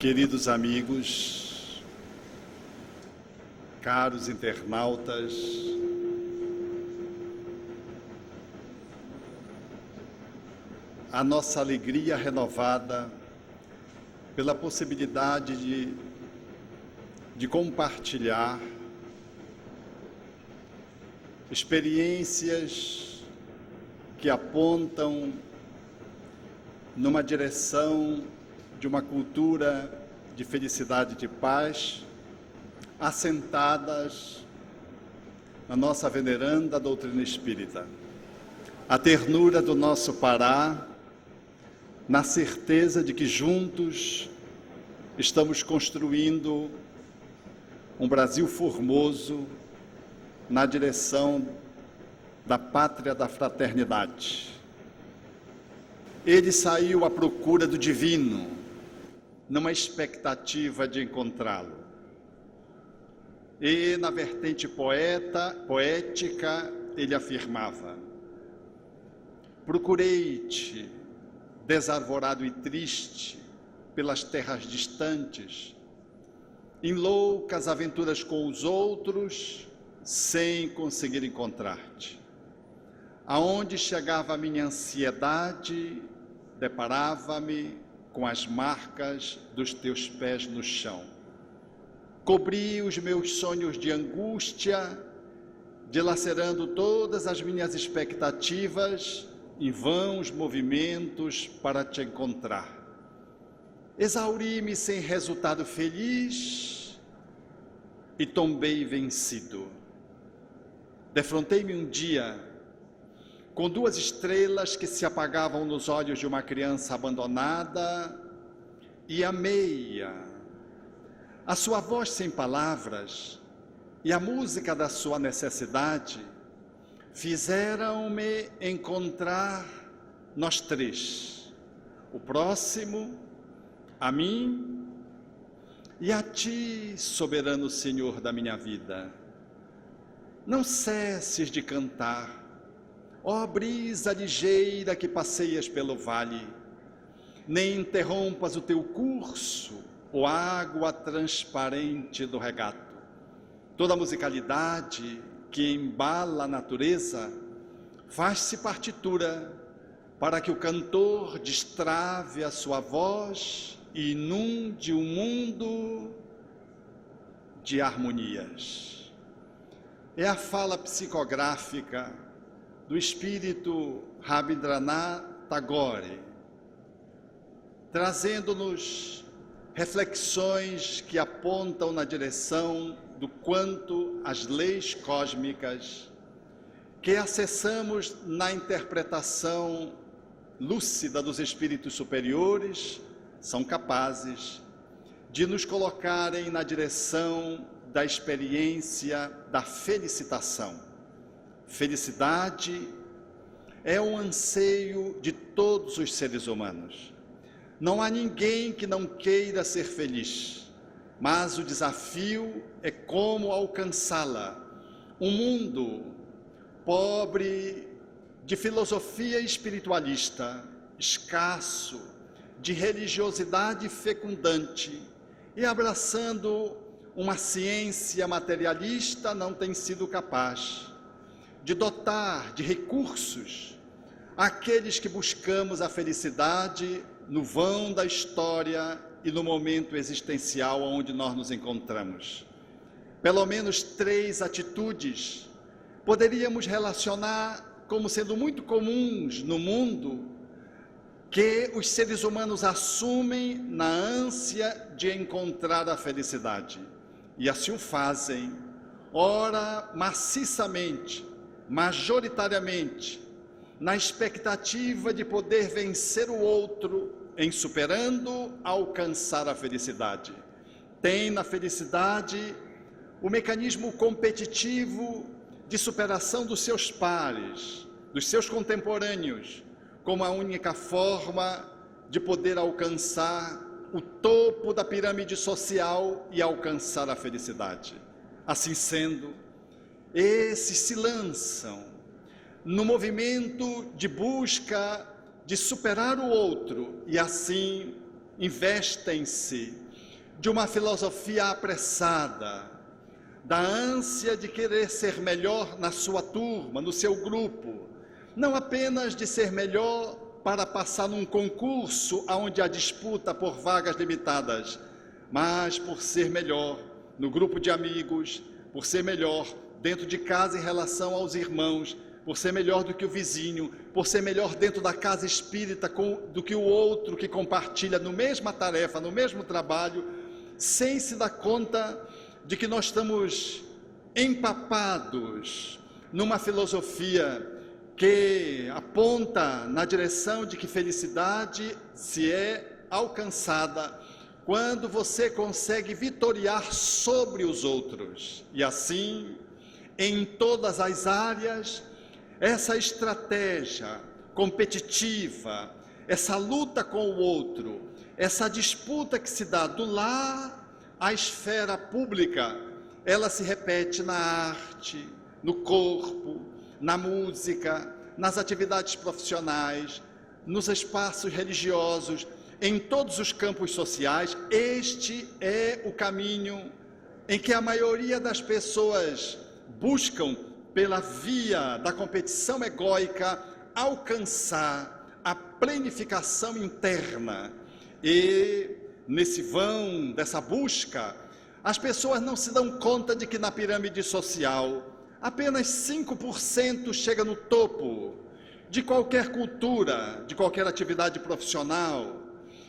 Queridos amigos, caros internautas, a nossa alegria renovada pela possibilidade de compartilhar experiências que apontam numa direção de uma cultura de felicidade e de paz, assentadas na nossa veneranda doutrina espírita. A ternura do nosso Pará, na certeza de que juntos estamos construindo um Brasil formoso na direção da pátria da fraternidade. Ele saiu à procura do divino, numa expectativa de encontrá-lo. E, na vertente poética, ele afirmava: procurei-te, desarvorado e triste, pelas terras distantes, em loucas aventuras com os outros, sem conseguir encontrar-te. Aonde chegava a minha ansiedade, deparava-me com as marcas dos teus pés no chão. Cobri os meus sonhos de angústia, dilacerando todas as minhas expectativas em vãos movimentos para te encontrar. Exauri-me sem resultado feliz e tombei vencido. Defrontei-me um dia com duas estrelas que se apagavam nos olhos de uma criança abandonada, e amei-a. A sua voz sem palavras e a música da sua necessidade fizeram-me encontrar nós três, o próximo, a mim e a ti, soberano Senhor da minha vida. Não cesses de cantar, ó brisa ligeira que passeias pelo vale, nem interrompas o teu curso, ó água transparente do regato. Toda a musicalidade que embala a natureza faz-se partitura para que o cantor destrave a sua voz e inunde o mundo de harmonias. É a fala psicográfica do espírito Rabindranath Tagore, trazendo-nos reflexões que apontam na direção do quanto as leis cósmicas que acessamos na interpretação lúcida dos espíritos superiores são capazes de nos colocarem na direção da experiência da felicitação. Felicidade é um anseio de todos os seres humanos. Não há ninguém que não queira ser feliz, mas o desafio é como alcançá-la. Um mundo pobre de filosofia espiritualista, escasso de religiosidade fecundante e abraçando uma ciência materialista não tem sido capaz de dotar de recursos aqueles que buscamos a felicidade no vão da história e no momento existencial onde nós nos encontramos. Pelo menos 3 atitudes poderíamos relacionar como sendo muito comuns no mundo que os seres humanos assumem na ânsia de encontrar a felicidade. E assim o fazem, ora maciçamente, majoritariamente, na expectativa de poder vencer o outro em superando, alcançar a felicidade. Tem na felicidade o mecanismo competitivo de superação dos seus pares, dos seus contemporâneos, como a única forma de poder alcançar o topo da pirâmide social e alcançar a felicidade. Assim sendo, esses se lançam no movimento de busca de superar o outro e assim investem-se de uma filosofia apressada, da ânsia de querer ser melhor na sua turma, no seu grupo, não apenas de ser melhor para passar num concurso onde há disputa por vagas limitadas, mas por ser melhor no grupo de amigos, por ser melhor dentro de casa em relação aos irmãos, por ser melhor do que o vizinho, por ser melhor dentro da casa espírita do que o outro que compartilha na mesma tarefa, no mesmo trabalho, sem se dar conta de que nós estamos empapados numa filosofia que aponta na direção de que felicidade se é alcançada quando você consegue vitoriar sobre os outros. E assim, em todas as áreas, essa estratégia competitiva, essa luta com o outro, essa disputa que se dá do lar à esfera pública, ela se repete na arte, no corpo, na música, nas atividades profissionais, nos espaços religiosos, em todos os campos sociais. Este é o caminho em que a maioria das pessoas buscam, pela via da competição egóica, alcançar a planificação interna. E nesse vão dessa busca, as pessoas não se dão conta de que na pirâmide social apenas 5% chega no topo de qualquer cultura, de qualquer atividade profissional,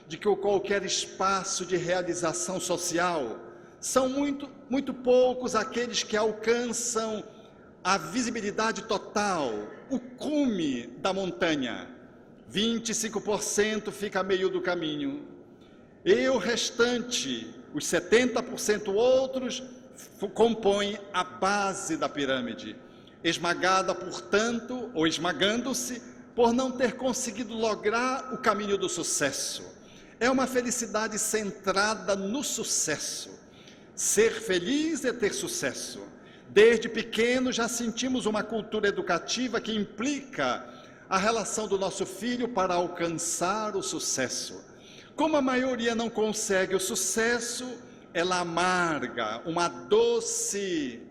de qualquer espaço de realização social. São muito poucos aqueles que alcançam a visibilidade total, o cume da montanha. 25% fica a meio do caminho. E o restante, os 70% outros, compõem a base da pirâmide, esmagada, portanto, ou esmagando-se, por não ter conseguido lograr o caminho do sucesso. É uma felicidade centrada no sucesso. Ser feliz é ter sucesso. Desde pequeno já sentimos uma cultura educativa que implica a relação do nosso filho para alcançar o sucesso. Como a maioria não consegue o sucesso, ela amarga uma doce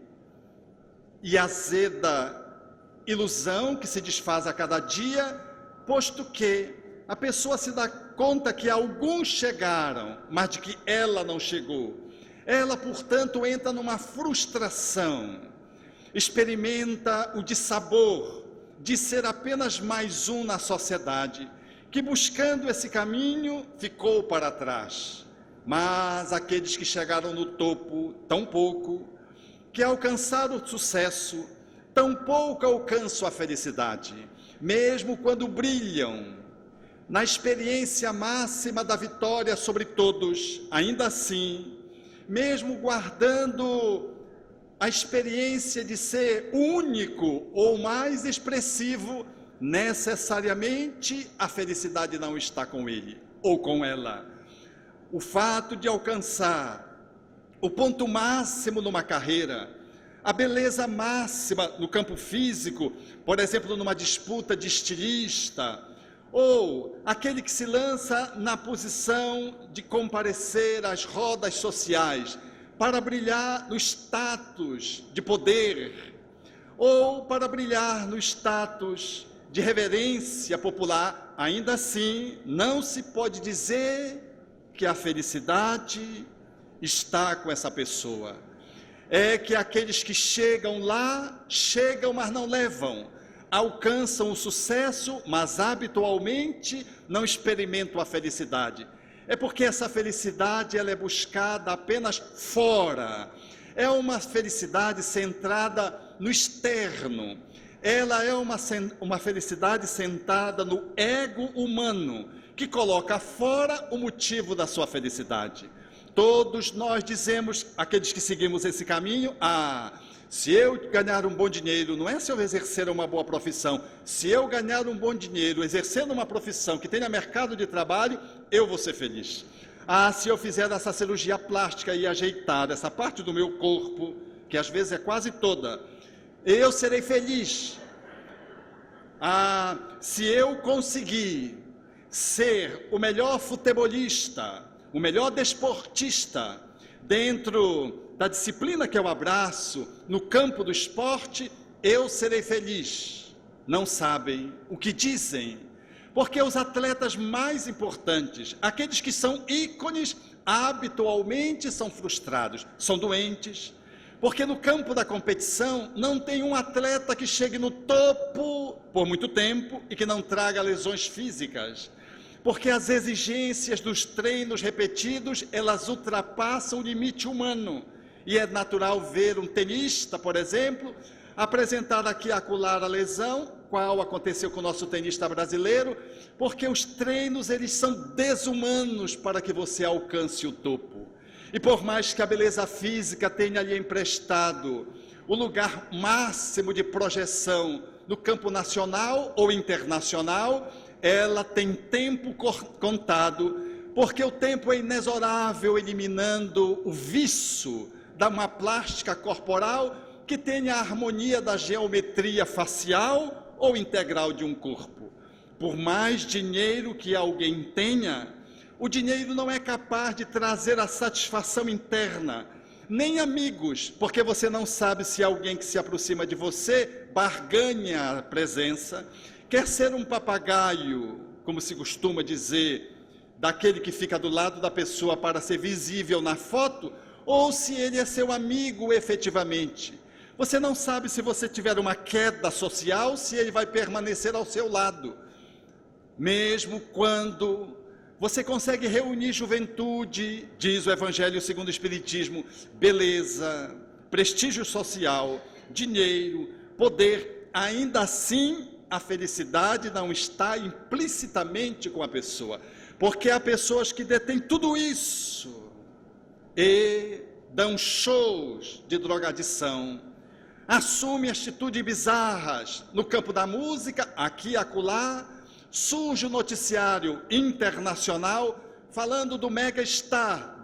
e azeda ilusão que se desfaz a cada dia, posto que a pessoa se dá conta que alguns chegaram, mas de que ela não chegou. Ela, portanto, entra numa frustração, experimenta o dissabor de ser apenas mais um na sociedade, que buscando esse caminho ficou para trás. Mas aqueles que chegaram no topo, tão pouco, que alcançaram o sucesso, tão pouco alcançam a felicidade, mesmo quando brilham na experiência máxima da vitória sobre todos, ainda assim, mesmo guardando a experiência de ser único ou mais expressivo, necessariamente a felicidade não está com ele ou com ela. O fato de alcançar o ponto máximo numa carreira, a beleza máxima no campo físico, por exemplo, numa disputa de estilista, ou aquele que se lança na posição de comparecer às rodas sociais para brilhar no status de poder, ou para brilhar no status de reverência popular, ainda assim não se pode dizer que a felicidade está com essa pessoa. É que aqueles que chegam lá, chegam, mas não levam. Alcançam o sucesso, mas habitualmente não experimentam a felicidade. É porque essa felicidade ela é buscada apenas fora. É uma felicidade centrada no externo. Ela é uma felicidade centrada no ego humano, que coloca fora o motivo da sua felicidade. Todos nós dizemos, aqueles que seguimos esse caminho, se eu ganhar um bom dinheiro, não é se eu exercer uma boa profissão, se eu ganhar um bom dinheiro, exercendo uma profissão que tenha mercado de trabalho, eu vou ser feliz. Se eu fizer essa cirurgia plástica e ajeitar essa parte do meu corpo, que às vezes é quase toda, eu serei feliz. Se eu conseguir ser o melhor futebolista, o melhor desportista dentro da disciplina que eu abraço, no campo do esporte, eu serei feliz. Não sabem o que dizem, porque os atletas mais importantes, aqueles que são ícones, habitualmente são frustrados, são doentes, porque no campo da competição não tem um atleta que chegue no topo por muito tempo e que não traga lesões físicas, porque as exigências dos treinos repetidos, elas ultrapassam o limite humano, e é natural ver um tenista, por exemplo, apresentar aqui e acolá a lesão, qual aconteceu com o nosso tenista brasileiro, porque os treinos eles são desumanos para que você alcance o topo. E por mais que a beleza física tenha lhe emprestado o lugar máximo de projeção no campo nacional ou internacional, ela tem tempo contado, porque o tempo é inexorável, eliminando o vício da uma plástica corporal que tenha a harmonia da geometria facial ou integral de um corpo. Por mais dinheiro que alguém tenha, o dinheiro não é capaz de trazer a satisfação interna, nem amigos, porque você não sabe se alguém que se aproxima de você barganha a presença, quer ser um papagaio, como se costuma dizer, daquele que fica do lado da pessoa para ser visível na foto, ou se ele é seu amigo efetivamente. Você não sabe se você tiver uma queda social, se ele vai permanecer ao seu lado. Mesmo quando você consegue reunir juventude, diz o Evangelho segundo o Espiritismo, beleza, prestígio social, dinheiro, poder, ainda assim a felicidade não está implicitamente com a pessoa, porque há pessoas que detêm tudo isso e dão shows de drogadição, assumem atitudes bizarras no campo da música, aqui e acolá. Surge o noticiário internacional falando do mega star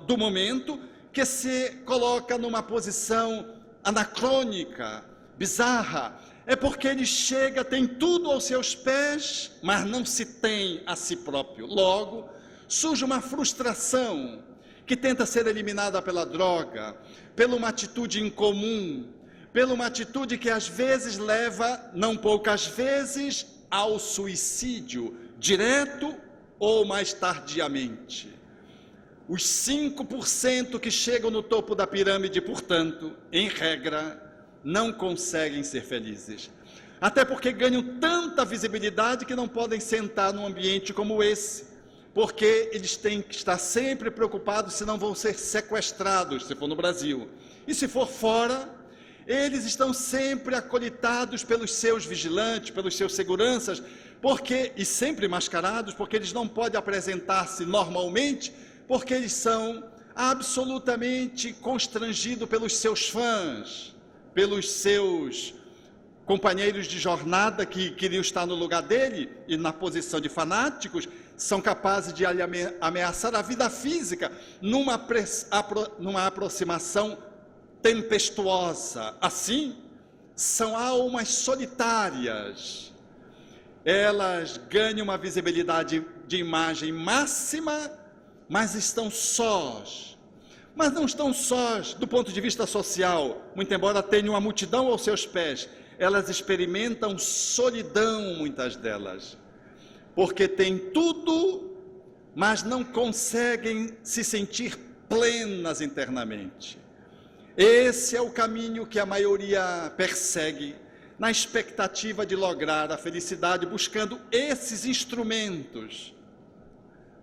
do momento, que se coloca numa posição anacrônica, bizarra. É porque ele chega, tem tudo aos seus pés, mas não se tem a si próprio. Logo, surge uma frustração que tenta ser eliminada pela droga, pela uma atitude incomum, pela uma atitude que às vezes leva, não poucas vezes, ao suicídio, direto ou mais tardiamente. Os 5% que chegam no topo da pirâmide, portanto, em regra, não conseguem ser felizes. Até porque ganham tanta visibilidade que não podem sentar num ambiente como esse, porque eles têm que estar sempre preocupados se não vão ser sequestrados, se for no Brasil. E se for fora, eles estão sempre acolitados pelos seus vigilantes, pelos seus seguranças, e sempre mascarados, porque eles não podem apresentar-se normalmente, porque eles são absolutamente constrangidos pelos seus fãs, pelos seus companheiros de jornada que queriam estar no lugar dele, e na posição de fanáticos, são capazes de ameaçar a vida física numa aproximação tempestuosa. Assim, são almas solitárias. Elas ganham uma visibilidade de imagem máxima, mas estão sós. Mas não estão sós do ponto de vista social, muito embora tenham uma multidão aos seus pés. Elas experimentam solidão, muitas delas, porque têm tudo, mas não conseguem se sentir plenas internamente. Esse é o caminho que a maioria persegue, na expectativa de lograr a felicidade, buscando esses instrumentos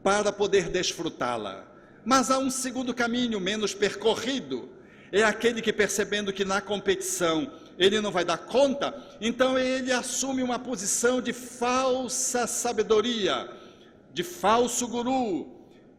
para poder desfrutá-la. Mas há um segundo caminho, menos percorrido, é aquele que, percebendo que na competição ele não vai dar conta, então ele assume uma posição de falsa sabedoria, de falso guru,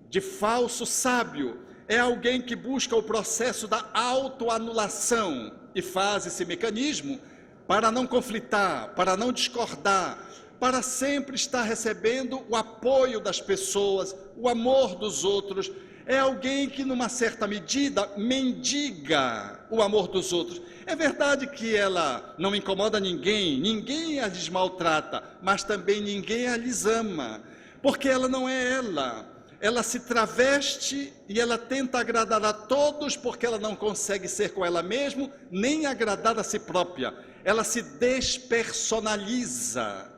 de falso sábio. É alguém que busca o processo da autoanulação e faz esse mecanismo para não conflitar, para não discordar, para sempre estar recebendo o apoio das pessoas, o amor dos outros. É alguém que, numa certa medida, mendiga o amor dos outros. É verdade que ela não incomoda ninguém, ninguém a desmaltrata, mas também ninguém a lhes ama, porque ela não é ela. ela se traveste e ela tenta agradar a todos porque ela não consegue ser com ela mesma, nem agradar a si própria. Ela se despersonaliza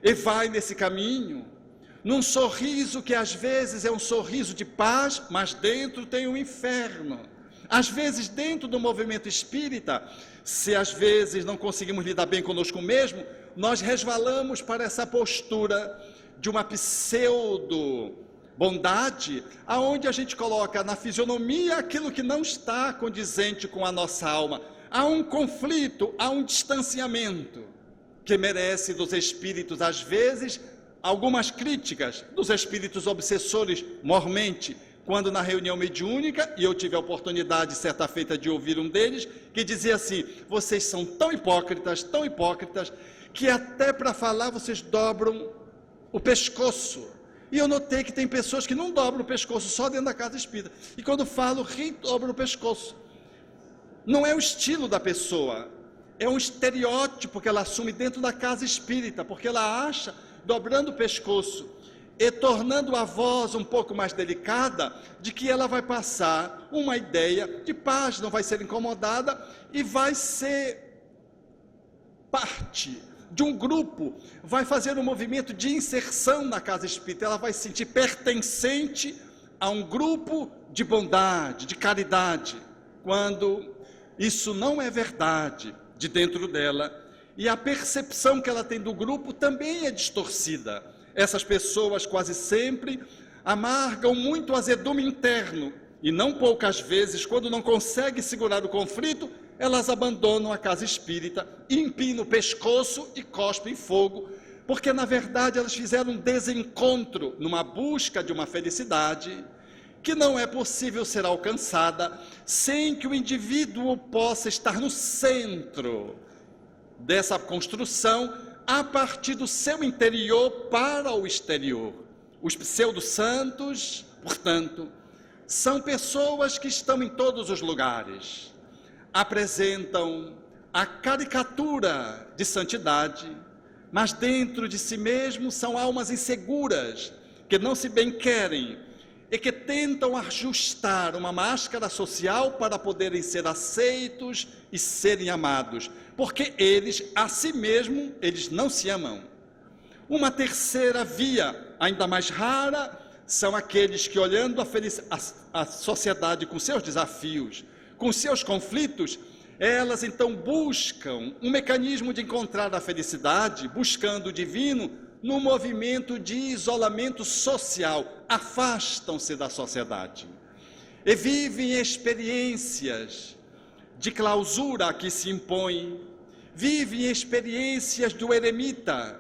e vai nesse caminho, num sorriso que às vezes é um sorriso de paz, mas dentro tem um inferno. Às vezes dentro do movimento espírita, se às vezes não conseguimos lidar bem conosco mesmo, nós resvalamos para essa postura de uma pseudo-bondade, aonde a gente coloca na fisionomia aquilo que não está condizente com a nossa alma. Há um conflito, há um distanciamento, que merece dos espíritos, às vezes, algumas críticas dos espíritos obsessores, mormente, quando na reunião mediúnica, e eu tive a oportunidade, certa feita, de ouvir um deles, que dizia assim: vocês são tão hipócritas, que até para falar vocês dobram o pescoço. E eu notei que tem pessoas que não dobram o pescoço, só dentro da casa espírita. E quando falo, dobram o pescoço. Não é o estilo da pessoa, é um estereótipo que ela assume dentro da casa espírita, porque ela acha, dobrando o pescoço e tornando a voz um pouco mais delicada, de que ela vai passar uma ideia de paz, não vai ser incomodada e vai ser parte de um grupo, vai fazer um movimento de inserção na casa espírita, ela vai se sentir pertencente a um grupo de bondade, de caridade, quando isso não é verdade de dentro dela, e a percepção que ela tem do grupo também é distorcida. Essas pessoas quase sempre amargam muito o azedume interno, e não poucas vezes, quando não conseguem segurar o conflito, elas abandonam a casa espírita, empinam o pescoço e cospem fogo, porque na verdade elas fizeram um desencontro numa busca de uma felicidade que não é possível ser alcançada sem que o indivíduo possa estar no centro dessa construção, a partir do seu interior para o exterior. Os pseudo-santos, portanto, são pessoas que estão em todos os lugares, apresentam a caricatura de santidade, mas dentro de si mesmos são almas inseguras, que não se bem querem e que tentam ajustar uma máscara social para poderem ser aceitos e serem amados, porque eles, a si mesmos, eles não se amam. Uma terceira via, ainda mais rara, são aqueles que, olhando a sociedade com seus desafios, com seus conflitos, elas então buscam um mecanismo de encontrar a felicidade, buscando o divino, no movimento de isolamento social, afastam-se da sociedade e vivem experiências de clausura que se impõem, vivem experiências do eremita,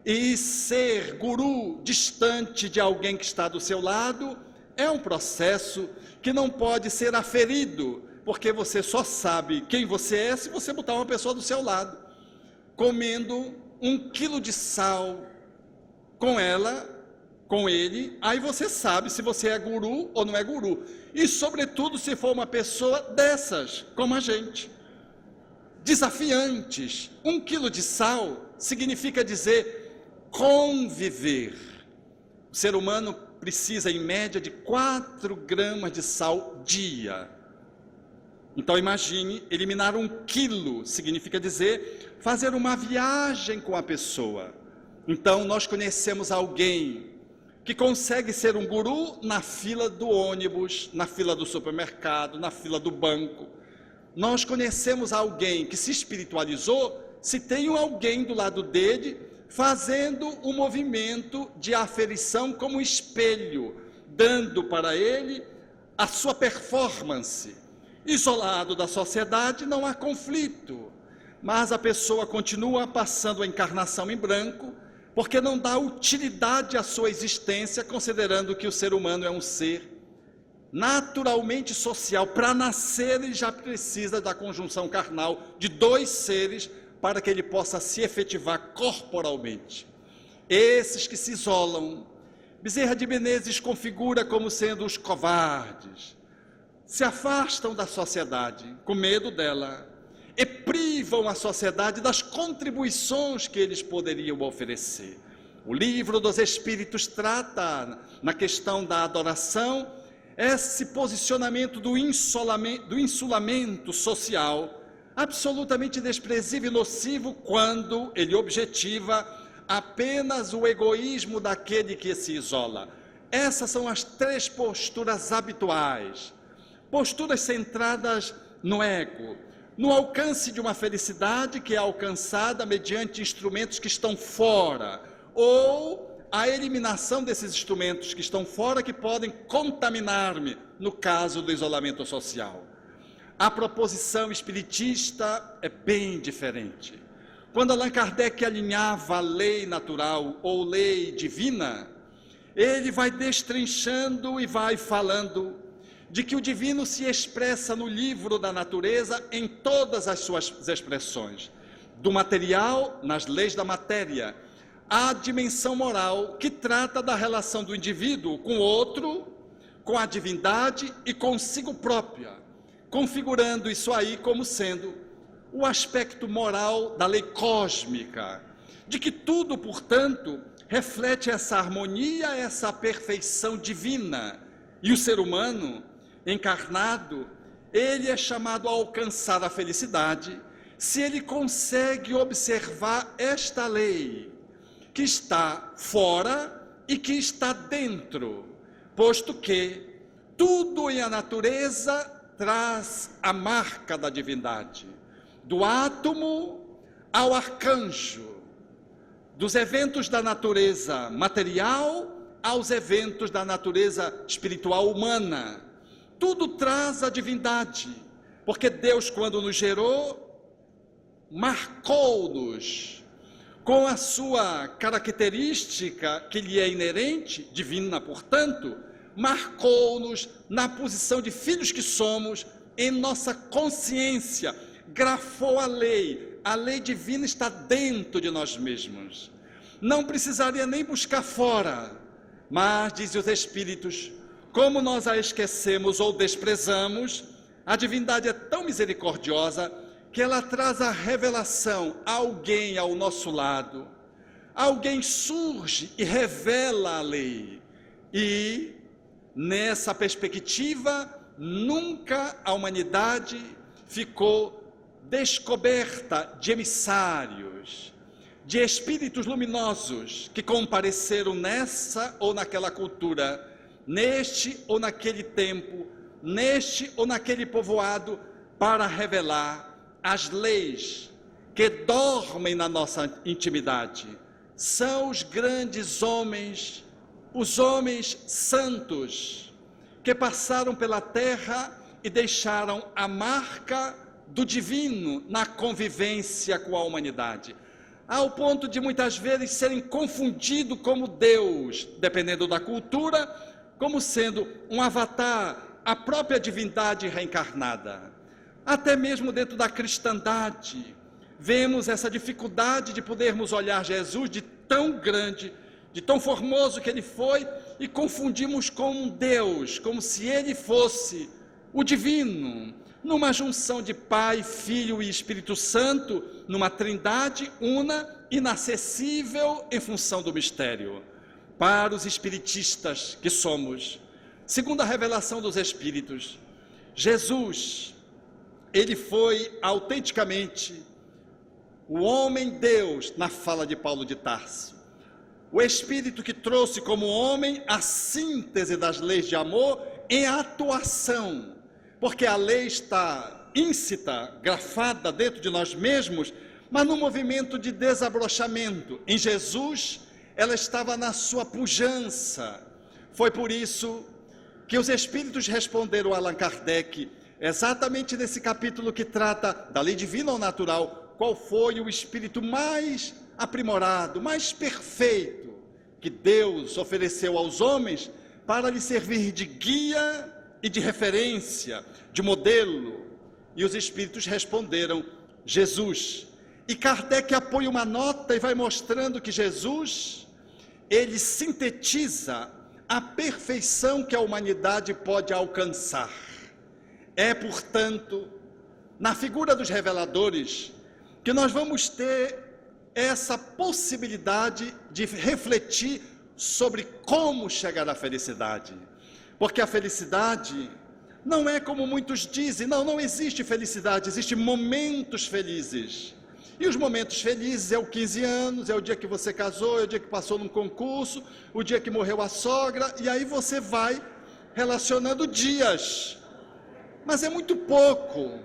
e ser guru distante de alguém que está do seu lado é um processo que não pode ser aferido, porque você só sabe quem você é se você botar uma pessoa do seu lado, comendo 1 quilo de sal com ela, com ele, aí você sabe se você é guru ou não é guru. E sobretudo se for uma pessoa dessas, como a gente, desafiantes. 1 quilo de sal significa dizer conviver. O ser humano precisa em média de 4 gramas de sal dia. Então imagine, eliminar 1 quilo significa dizer fazer uma viagem com a pessoa. Então nós conhecemos alguém que consegue ser um guru na fila do ônibus, na fila do supermercado, na fila do banco. Nós conhecemos alguém que se espiritualizou se tem alguém do lado dele fazendo um movimento de aferição como espelho, dando para ele a sua performance. Isolado da sociedade não há conflito, mas a pessoa continua passando a encarnação em branco, porque não dá utilidade à sua existência, considerando que o ser humano é um ser naturalmente social. Para nascer ele já precisa da conjunção carnal de 2 seres para que ele possa se efetivar corporalmente. Esses que se isolam, Bezerra de Menezes configura como sendo os covardes, se afastam da sociedade com medo dela e privam a sociedade das contribuições que eles poderiam oferecer. O Livro dos Espíritos trata, na questão da adoração, esse posicionamento do insulamento social, absolutamente desprezível e nocivo quando ele objetiva apenas o egoísmo daquele que se isola. Essas são as 3 posturas habituais, posturas centradas no ego, no alcance de uma felicidade que é alcançada mediante instrumentos que estão fora, ou a eliminação desses instrumentos que estão fora, que podem contaminar-me, no caso do isolamento social. A proposição espiritista é bem diferente. Quando Allan Kardec alinhava a lei natural ou lei divina, ele vai destrinchando e vai falando de que o divino se expressa no livro da natureza em todas as suas expressões, do material nas leis da matéria, a dimensão moral que trata da relação do indivíduo com o outro, com a divindade e consigo própria, configurando isso aí como sendo o aspecto moral da lei cósmica, de que tudo, portanto, reflete essa harmonia, essa perfeição divina. E o ser humano, encarnado, ele é chamado a alcançar a felicidade se ele consegue observar esta lei, que está fora e que está dentro, posto que tudo em a natureza traz a marca da divindade, do átomo ao arcanjo, dos eventos da natureza material aos eventos da natureza espiritual humana. Tudo traz a divindade, porque Deus, quando nos gerou, marcou-nos com a sua característica que lhe é inerente, divina, portanto, marcou-nos na posição de filhos que somos, em nossa consciência, grafou a lei divina está dentro de nós mesmos. Não precisaria nem buscar fora, mas, dizem os Espíritos, como nós a esquecemos ou desprezamos, a divindade é tão misericordiosa que ela traz a revelação, alguém ao nosso lado, alguém surge e revela a lei. E, nessa perspectiva, nunca a humanidade ficou descoberta de emissários, de espíritos luminosos que compareceram nessa ou naquela cultura, neste ou naquele tempo, neste ou naquele povoado, para revelar as leis que dormem na nossa intimidade. São os grandes homens, os homens santos, que passaram pela terra e deixaram a marca do divino na convivência com a humanidade, ao ponto de muitas vezes serem confundidos como Deus, dependendo da cultura, como sendo um avatar, a própria divindade reencarnada. Até mesmo dentro da cristandade, vemos essa dificuldade de podermos olhar Jesus de tão grande, de tão formoso que ele foi, e confundimos com um Deus, como se ele fosse o divino, numa junção de Pai, Filho e Espírito Santo, numa trindade una, inacessível em função do mistério. Para os espiritistas que somos, segundo a revelação dos Espíritos, Jesus, ele foi autenticamente o homem-Deus na fala de Paulo de Tarso. O Espírito que trouxe como homem a síntese das leis de amor em atuação, porque a lei está íncita, grafada dentro de nós mesmos, mas no movimento de desabrochamento. Em Jesus, ela estava na sua pujança. Foi por isso que os Espíritos responderam a Allan Kardec, exatamente nesse capítulo que trata da lei divina ou natural, qual foi o espírito mais aprimorado, mais perfeito, que Deus ofereceu aos homens para lhe servir de guia e de referência, de modelo. E os espíritos responderam, Jesus. E Kardec apoia uma nota e vai mostrando que Jesus, ele sintetiza a perfeição que a humanidade pode alcançar. É, portanto, na figura dos reveladores, que nós vamos ter essa possibilidade de refletir sobre como chegar à felicidade. Porque a felicidade não é como muitos dizem, não existe felicidade, existem momentos felizes. E os momentos felizes é o 15 anos, é o dia que você casou, é o dia que passou num concurso, o dia que morreu a sogra, e aí você vai relacionando dias. Mas é muito pouco.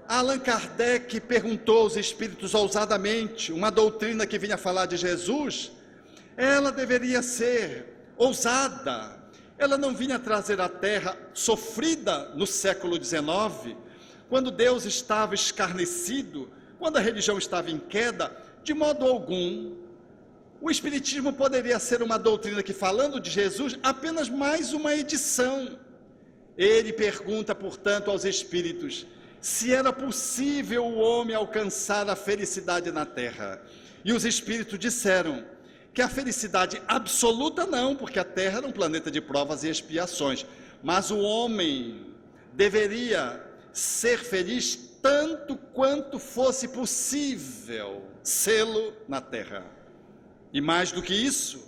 Allan Kardec perguntou aos espíritos ousadamente, uma doutrina que vinha falar de Jesus, ela deveria ser ousada, ela não vinha trazer a terra sofrida no século XIX, quando Deus estava escarnecido, quando a religião estava em queda. De modo algum, o Espiritismo poderia ser uma doutrina que, falando de Jesus, apenas mais uma edição. Ele pergunta, portanto, aos espíritos, se era possível o homem alcançar a felicidade na terra. E os espíritos disseram que a felicidade absoluta não, porque a terra era um planeta de provas e expiações, mas o homem deveria ser feliz tanto quanto fosse possível sê-lo na terra. E mais do que isso,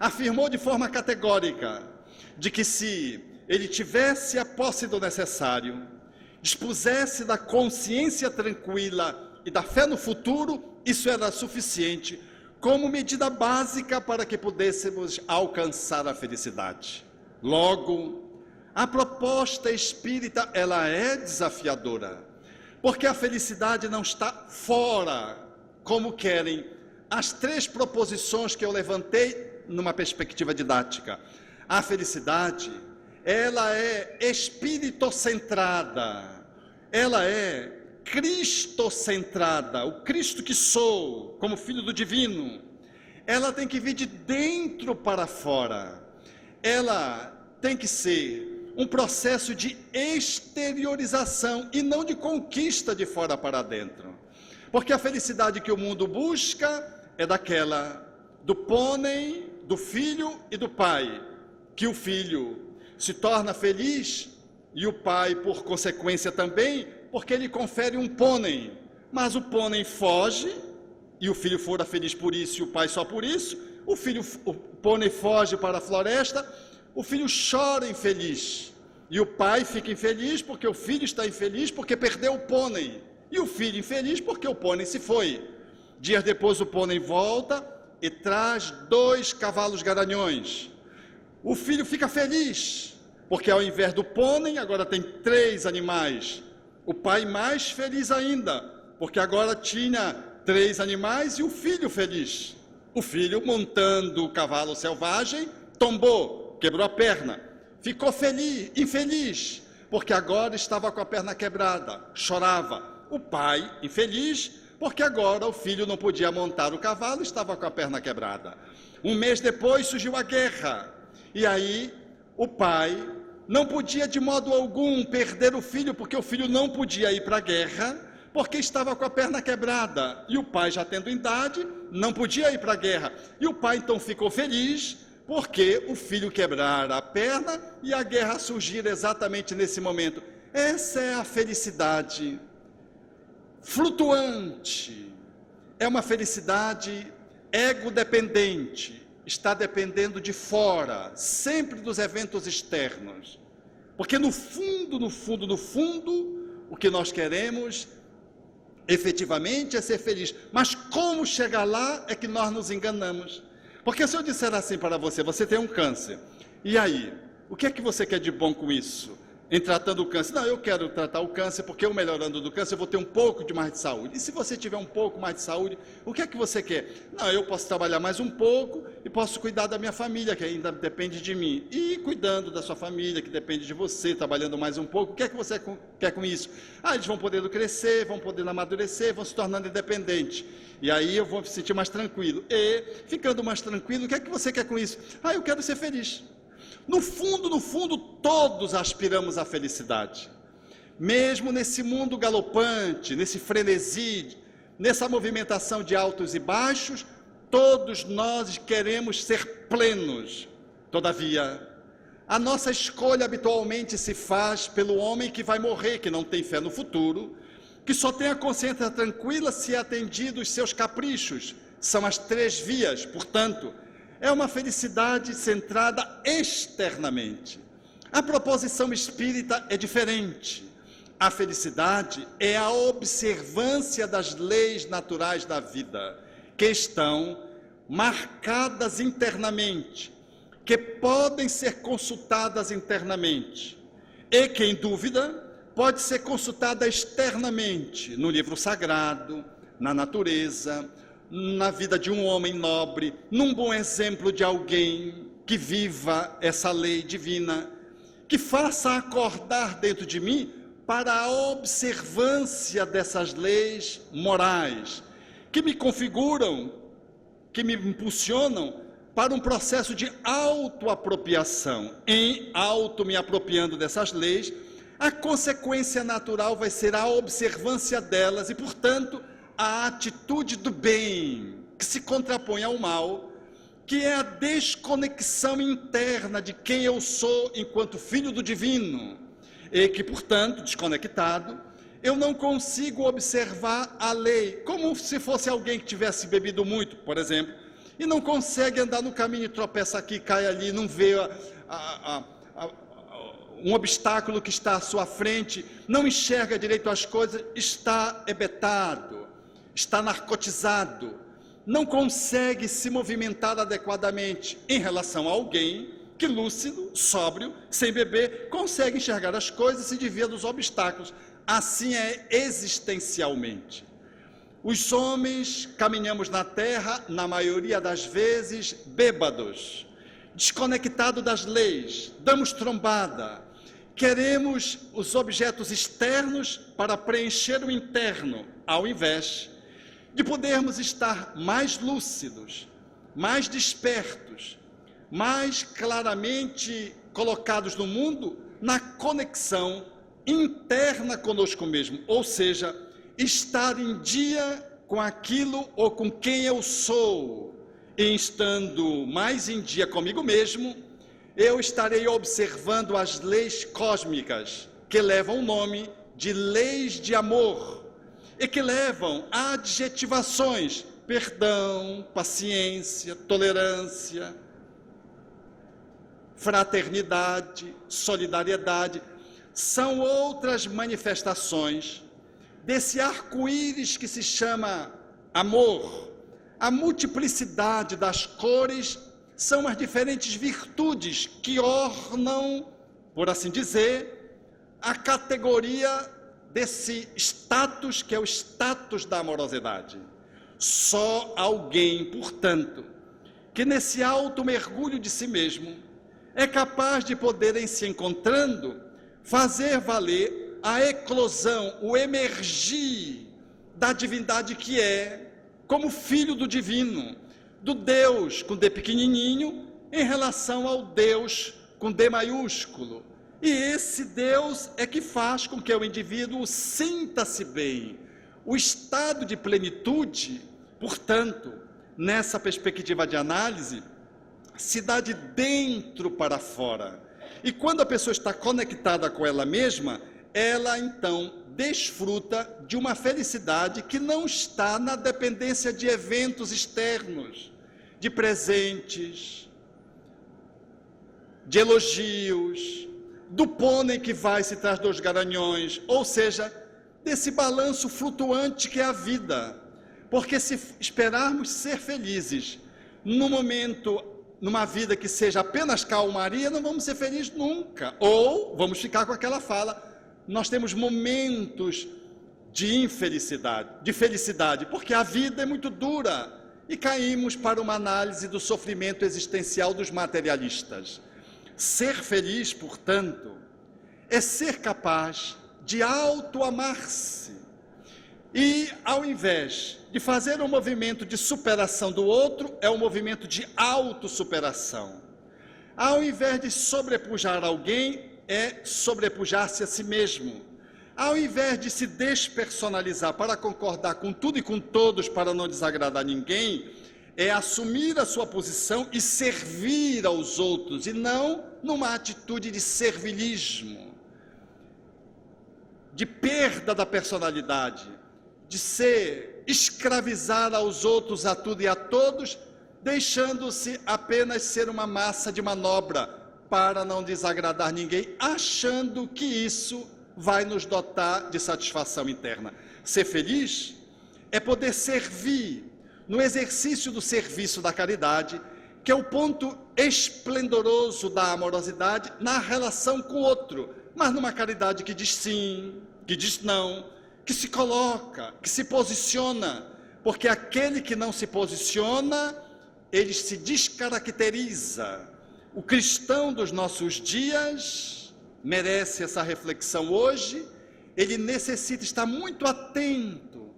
afirmou de forma categórica de que se ele tivesse a posse do necessário, dispusesse da consciência tranquila e da fé no futuro, isso era suficiente como medida básica para que pudéssemos alcançar a felicidade. Logo, a proposta espírita, ela é desafiadora, porque a felicidade não está fora, como querem as 3 proposições que eu levantei numa perspectiva didática. A felicidade, ela é espíritocentrada, ela é cristocentrada, o Cristo que sou, como filho do divino. Ela tem que vir de dentro para fora, ela tem que ser um processo de exteriorização e não de conquista de fora para dentro, porque a felicidade que o mundo busca é daquela do pônei, do filho e do pai, que o filho se torna feliz e o pai por consequência também, porque ele confere um pônei, mas o pônei foge e o filho fora feliz por isso e o pai só por isso. O pônei foge para a floresta, o filho chora infeliz e o pai fica infeliz porque o filho está infeliz porque perdeu o pônei, e o filho infeliz porque o pônei se foi. Dias depois o pônei volta e traz 2 cavalos garanhões. O filho fica feliz porque ao invés do pônei agora tem 3 animais. O pai mais feliz ainda, porque agora tinha 3 animais e o filho feliz. O filho, montando o cavalo selvagem, tombou, quebrou a perna. Ficou feliz, infeliz, porque agora estava com a perna quebrada, chorava. O pai, infeliz, porque agora o filho não podia montar o cavalo, estava com a perna quebrada. Um mês depois surgiu a guerra, e aí o pai não podia de modo algum perder o filho, porque o filho não podia ir para a guerra, porque estava com a perna quebrada, e o pai, já tendo idade, não podia ir para a guerra, e o pai então ficou feliz, porque o filho quebrara a perna, e a guerra surgir exatamente nesse momento. Essa é a felicidade flutuante, é uma felicidade ego-dependente, está dependendo de fora, sempre dos eventos externos, porque no fundo, o que nós queremos efetivamente é ser feliz, mas como chegar lá é que nós nos enganamos. Porque se eu disser assim para você, você tem um câncer, e aí, o que é que você quer de bom com isso? Em tratando o câncer? Não, eu quero tratar o câncer, porque eu melhorando do câncer, eu vou ter um pouco de mais de saúde. E se você tiver um pouco mais de saúde, o que é que você quer? Não, eu posso trabalhar mais um pouco e posso cuidar da minha família, que ainda depende de mim. E cuidando da sua família, que depende de você, trabalhando mais um pouco, o que é que você quer com isso? Ah, eles vão poder crescer, vão poder amadurecer, vão se tornando independentes. E aí eu vou me sentir mais tranquilo. E, ficando mais tranquilo, o que é que você quer com isso? Ah, eu quero ser feliz. No fundo, todos aspiramos à felicidade. Mesmo nesse mundo galopante, nesse frenesi, nessa movimentação de altos e baixos, todos nós queremos ser plenos. Todavia, a nossa escolha habitualmente se faz pelo homem que vai morrer, que não tem fé no futuro, que só tem a consciência tranquila se é atendido os seus caprichos. São as 3 vias, portanto, é uma felicidade centrada externamente. A proposição espírita é diferente. A felicidade é a observância das leis naturais da vida, que estão marcadas internamente, que podem ser consultadas internamente, e que, em dúvida, pode ser consultada externamente, no livro sagrado, na natureza, na vida de um homem nobre, num bom exemplo de alguém que viva essa lei divina, que faça acordar dentro de mim para a observância dessas leis morais, que me configuram, que me impulsionam para um processo de autoapropriação. Em auto me apropriando dessas leis, a consequência natural vai ser a observância delas e, portanto, a atitude do bem, que se contrapõe ao mal, que é a desconexão interna de quem eu sou enquanto filho do divino, e que, portanto, desconectado, eu não consigo observar a lei, como se fosse alguém que tivesse bebido muito, por exemplo, e não consegue andar no caminho e tropeça aqui, cai ali, não vê um obstáculo que está à sua frente, não enxerga direito as coisas, está hebetado, está narcotizado, não consegue se movimentar adequadamente em relação a alguém que, lúcido, sóbrio, sem beber, consegue enxergar as coisas e se desvia dos obstáculos. Assim é existencialmente. Os homens caminhamos na terra, na maioria das vezes, bêbados, desconectados das leis, damos trombada, queremos os objetos externos para preencher o interno, ao invés de podermos estar mais lúcidos, mais despertos, mais claramente colocados no mundo, na conexão interna conosco mesmo, ou seja, estar em dia com aquilo ou com quem eu sou, e estando mais em dia comigo mesmo, eu estarei observando as leis cósmicas, que levam o nome de leis de amor, e que levam a adjetivações, perdão, paciência, tolerância, fraternidade, solidariedade, são outras manifestações desse arco-íris que se chama amor. A multiplicidade das cores são as diferentes virtudes que ornam, por assim dizer, a categoria desse status que é o status da amorosidade. Só alguém, portanto, que nesse alto mergulho de si mesmo é capaz de poder, em se encontrando, fazer valer a eclosão, o emergir da divindade que é, como filho do divino, do Deus com D pequenininho, em relação ao Deus com D maiúsculo. E esse Deus é que faz com que o indivíduo sinta-se bem. O estado de plenitude, portanto, nessa perspectiva de análise, se dá de dentro para fora. E quando a pessoa está conectada com ela mesma, ela então desfruta de uma felicidade que não está na dependência de eventos externos, de presentes, de elogios, do pônei que vai se traz dos garanhões, ou seja, desse balanço flutuante que é a vida. Porque se esperarmos ser felizes no momento, numa vida que seja apenas calmaria, não vamos ser felizes nunca. Ou vamos ficar com aquela fala, nós temos momentos de infelicidade, de felicidade, porque a vida é muito dura e caímos para uma análise do sofrimento existencial dos materialistas. Ser feliz, portanto, é ser capaz de auto-amar-se e, ao invés de fazer um movimento de superação do outro, é um movimento de autossuperação. Ao invés de sobrepujar alguém, é sobrepujar-se a si mesmo. Ao invés de se despersonalizar para concordar com tudo e com todos para não desagradar ninguém, é assumir a sua posição e servir aos outros, e não numa atitude de servilismo. de perda da personalidade, de escravizar aos outros, a tudo e a todos, deixando-se apenas ser uma massa de manobra para não desagradar ninguém, achando que isso vai nos dotar de satisfação interna. Ser feliz é poder servir no exercício do serviço da caridade, que é o ponto esplendoroso da amorosidade na relação com o outro, mas numa caridade que diz sim, que diz não, que se coloca, que se posiciona, porque aquele que não se posiciona, ele se descaracteriza. O cristão dos nossos dias merece essa reflexão hoje. Ele necessita estar muito atento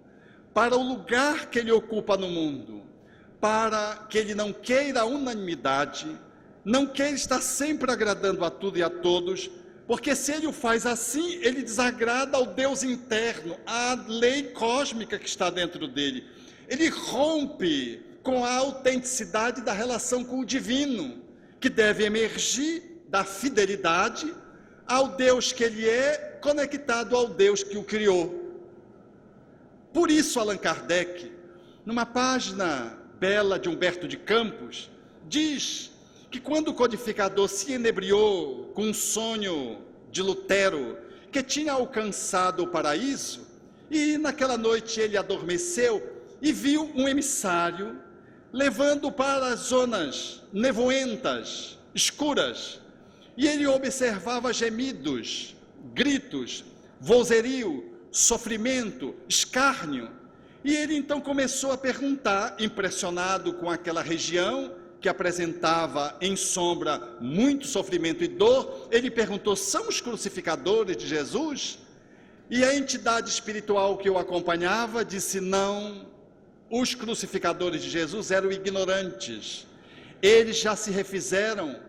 para o lugar que ele ocupa no mundo, para que ele não queira a unanimidade, não queira estar sempre agradando a tudo e a todos, porque se ele o faz assim, ele desagrada ao Deus interno, à lei cósmica que está dentro dele. Ele rompe com a autenticidade da relação com o divino, que deve emergir da fidelidade ao Deus que ele é, conectado ao Deus que o criou. Por isso, Allan Kardec, numa página bela de Humberto de Campos, diz que quando o codificador se enebriou com um sonho de Lutero, que tinha alcançado o paraíso, e naquela noite ele adormeceu e viu um emissário levando para as zonas nevoentas, escuras, e ele observava gemidos, gritos, vozerio, sofrimento, escárnio, e ele então começou a perguntar, impressionado com aquela região que apresentava em sombra muito sofrimento e dor, ele perguntou: são os crucificadores de Jesus? E a entidade espiritual que o acompanhava disse: não, os crucificadores de Jesus eram ignorantes, eles já se refizeram,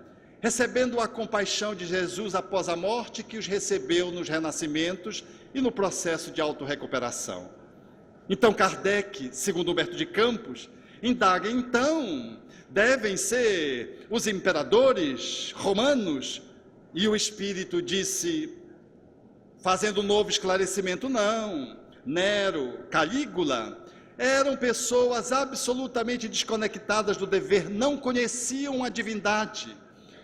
recebendo a compaixão de Jesus após a morte que os recebeu nos renascimentos e no processo de autorrecuperação. Então Kardec, segundo Humberto de Campos, indaga: então devem ser os imperadores romanos? E o Espírito disse, fazendo um novo esclarecimento: não, Nero, Calígula, eram pessoas absolutamente desconectadas do dever, não conheciam a divindade.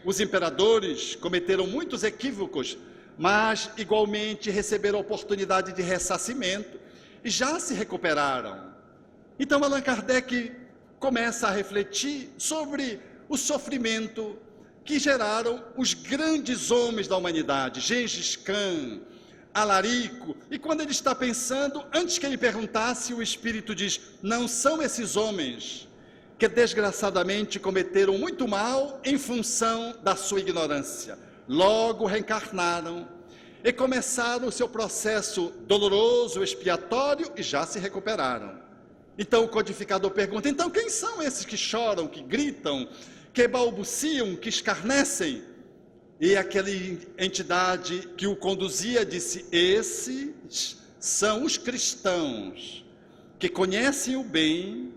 Os imperadores cometeram muitos equívocos, mas igualmente receberam oportunidade de ressarcimento e já se recuperaram. Então Allan Kardec começa a refletir sobre o sofrimento que geraram os grandes homens da humanidade, Gengis Khan, Alarico, e quando ele está pensando, antes que ele perguntasse, o Espírito diz: não são esses homens que desgraçadamente cometeram muito mal em função da sua ignorância, logo reencarnaram e começaram o seu processo doloroso, expiatório, e já se recuperaram. Então o codificador pergunta: então quem são esses que choram, que gritam, que balbuciam, que escarnecem? E aquela entidade que o conduzia disse: esses são os cristãos que conhecem o bem,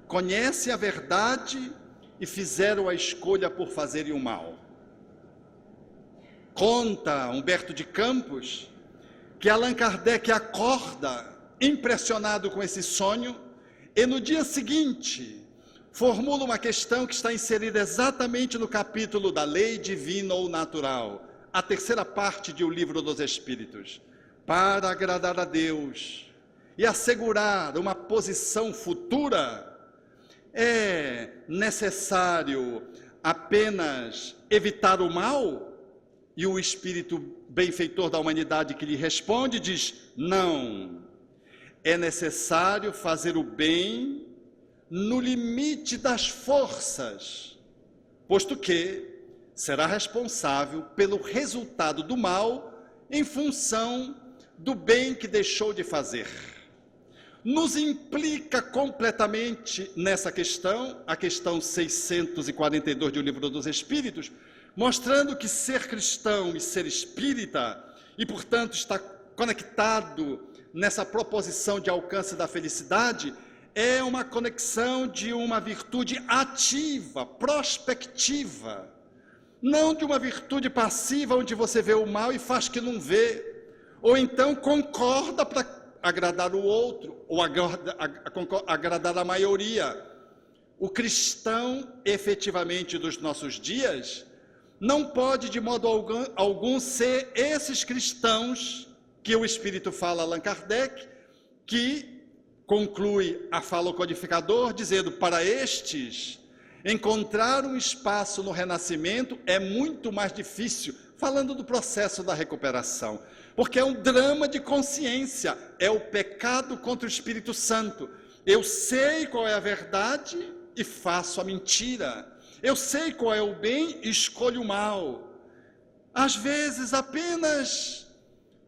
conhecem a verdade e fizeram a escolha por fazerem o mal. Conta Humberto de Campos que Allan Kardec acorda impressionado com esse sonho e no dia seguinte formula uma questão que está inserida exatamente no capítulo da lei divina ou natural, a terceira parte de O Livro dos Espíritos. Para agradar a Deus e assegurar uma posição futura, é necessário apenas evitar o mal? E o Espírito benfeitor da humanidade que lhe responde diz: não, é necessário fazer o bem no limite das forças, posto que será responsável pelo resultado do mal em função do bem que deixou de fazer. Nos implica completamente nessa questão, a questão 642 de O Livro dos Espíritos, mostrando que ser cristão e ser espírita, e portanto estar conectado nessa proposição de alcance da felicidade, é uma conexão de uma virtude ativa, prospectiva, não de uma virtude passiva, onde você vê o mal e faz que não vê, ou então concorda para agradar o outro, ou agradar a maioria. O cristão, efetivamente, dos nossos dias, não pode de modo algum ser esses cristãos que o Espírito fala a Allan Kardec, que conclui a fala o codificador, dizendo: para estes, encontrar um espaço no renascimento é muito mais difícil, falando do processo da recuperação, porque é um drama de consciência, é o pecado contra o Espírito Santo. Eu sei qual é a verdade e faço a mentira. Eu sei qual é o bem e escolho o mal. Às vezes apenas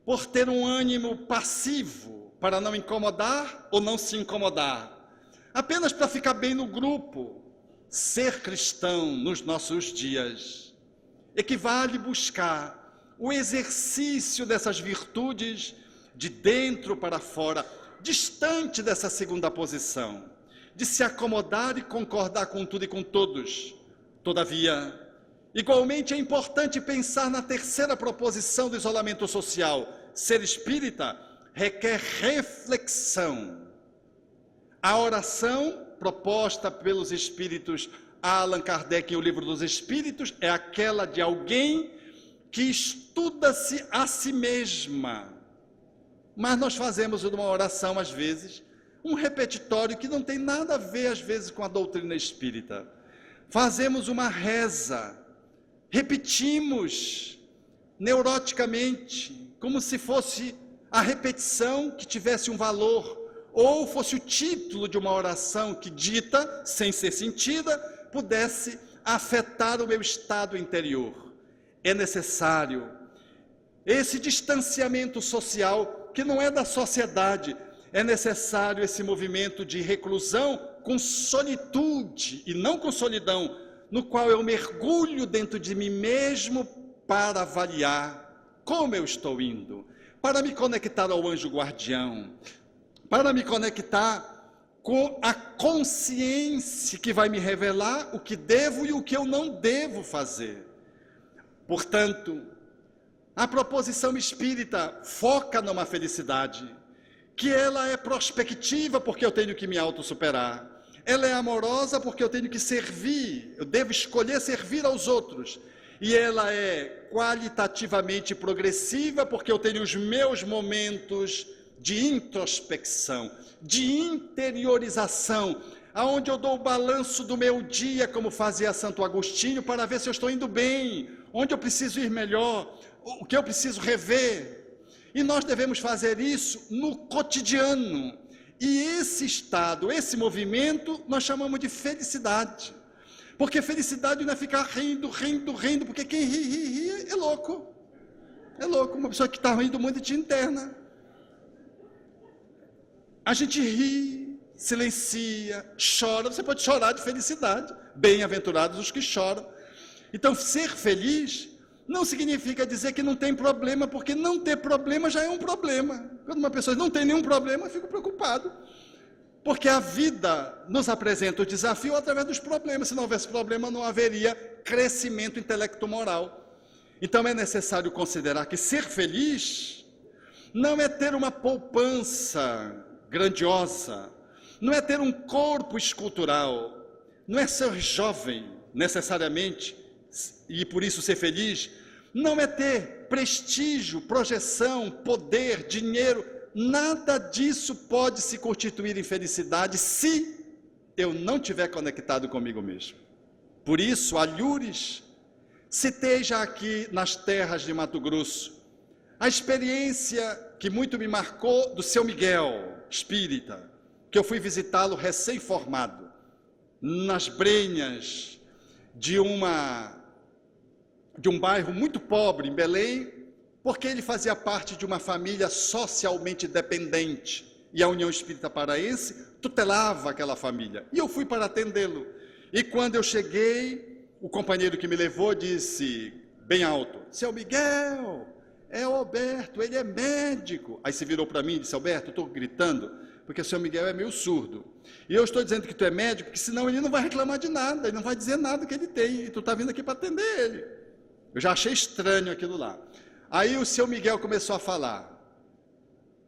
por ter um ânimo passivo, para não incomodar ou não se incomodar, apenas para ficar bem no grupo. Ser cristão nos nossos dias equivale buscar o exercício dessas virtudes de dentro para fora, distante dessa segunda posição, de se acomodar e concordar com tudo e com todos. Todavia, igualmente é importante pensar na terceira proposição do isolamento social. Ser espírita requer reflexão. A oração proposta pelos espíritos a Allan Kardec em O Livro dos Espíritos é aquela de alguém que estuda-se a si mesma. Mas nós fazemos uma oração, às vezes, um repetitório que não tem nada a ver, às vezes, com a doutrina espírita. Fazemos uma reza, repetimos neuroticamente, como se fosse a repetição que tivesse um valor, ou fosse o título de uma oração que, dita, sem ser sentida, pudesse afetar o meu estado interior. É necessário esse distanciamento social, que não é da sociedade, é necessário esse movimento de reclusão com solitude e não com solidão, no qual eu mergulho dentro de mim mesmo para avaliar como eu estou indo, para me conectar ao anjo guardião, para me conectar com a consciência que vai me revelar o que devo e o que eu não devo fazer. Portanto, a proposição espírita foca numa felicidade, que ela é prospectiva porque eu tenho que me autossuperar, ela é amorosa porque eu tenho que servir, eu devo escolher servir aos outros, e ela é qualitativamente progressiva porque eu tenho os meus momentos de introspecção, de interiorização, aonde eu dou o balanço do meu dia, como fazia Santo Agostinho, para ver se eu estou indo bem, onde eu preciso ir melhor, o que eu preciso rever. E nós devemos fazer isso no cotidiano. E esse estado, esse movimento, nós chamamos de felicidade. Porque felicidade não é ficar rindo, porque quem ri é louco. É louco, uma pessoa que está rindo muito de interna. A gente ri, silencia, chora. Você pode chorar de felicidade. Bem-aventurados os que choram. Então, ser feliz não significa dizer que não tem problema, porque não ter problema já é um problema. Quando uma pessoa não tem nenhum problema, eu fico preocupado. Porque a vida nos apresenta o desafio através dos problemas. Se não houvesse problema, não haveria crescimento intelecto-moral. Então é necessário considerar que ser feliz não é ter uma poupança grandiosa, não é ter um corpo escultural, não é ser jovem necessariamente, e por isso ser feliz, não é ter prestígio, projeção, poder, dinheiro. Nada disso pode se constituir em felicidade se eu não estiver conectado comigo mesmo. Por isso, alhures, citei já aqui nas terras de Mato Grosso a experiência que muito me marcou do seu Miguel, espírita, que eu fui visitá-lo recém-formado, nas Brenhas de um bairro muito pobre em Belém, porque ele fazia parte de uma família socialmente dependente, e a União Espírita Paraense tutelava aquela família, e eu fui para atendê-lo. E quando eu cheguei, o companheiro que me levou disse, bem alto, seu Miguel, é o Alberto, ele é médico. Aí se virou para mim e disse, Alberto, eu estou gritando, porque o seu Miguel é meio surdo, e eu estou dizendo que tu é médico, porque senão ele não vai reclamar de nada, ele não vai dizer nada que ele tem, e tu está vindo aqui para atender ele. Eu já achei estranho aquilo lá. Aí o seu Miguel começou a falar,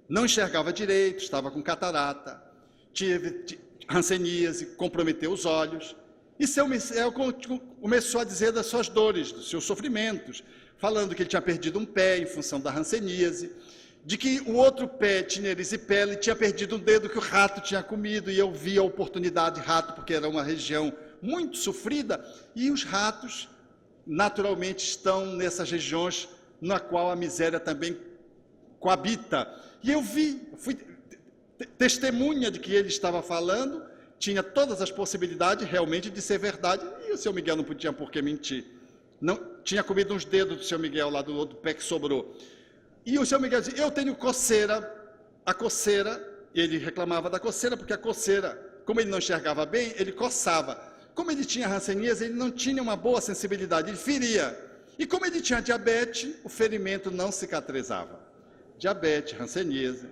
não enxergava direito, estava com catarata, tive hanseníase, comprometeu os olhos. E seu Miguel começou a dizer das suas dores, dos seus sofrimentos, falando que ele tinha perdido um pé em função da hanseníase, de que o outro pé tinha erisipela e tinha perdido um dedo que o rato tinha comido, e eu vi a oportunidade de rato, porque era uma região muito sofrida, e os ratos naturalmente estão nessas regiões na qual a miséria também coabita. E eu fui testemunha de que ele estava falando, tinha todas as possibilidades realmente de ser verdade, e o seu Miguel não podia por que mentir. Não, tinha comido uns dedos do seu Miguel lá do outro pé que sobrou. E o seu Miguel dizia, eu tenho coceira, a coceira, ele reclamava da coceira, porque a coceira, como ele não enxergava bem, ele coçava. Como ele tinha hanseníase, ele não tinha uma boa sensibilidade, ele feria. E como ele tinha diabetes, o ferimento não cicatrizava. Diabetes, hanseníase.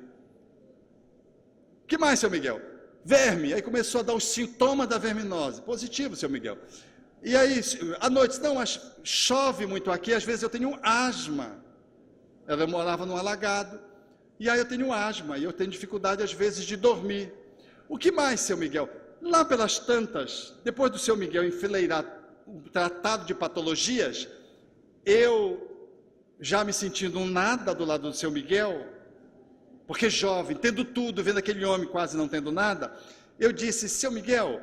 O que mais, seu Miguel? Verme. Aí começou a dar os sintomas da verminose. Positivo, seu Miguel. E aí, à noite, não, mas chove muito aqui, às vezes eu tenho asma. Ela morava num alagado. E aí eu tenho asma, e eu tenho dificuldade, às vezes, de dormir. O que mais, seu Miguel? Lá pelas tantas, depois do seu Miguel enfileirar um tratado de patologias, eu, já me sentindo um nada do lado do seu Miguel, porque jovem, tendo tudo, vendo aquele homem quase não tendo nada, eu disse, seu Miguel,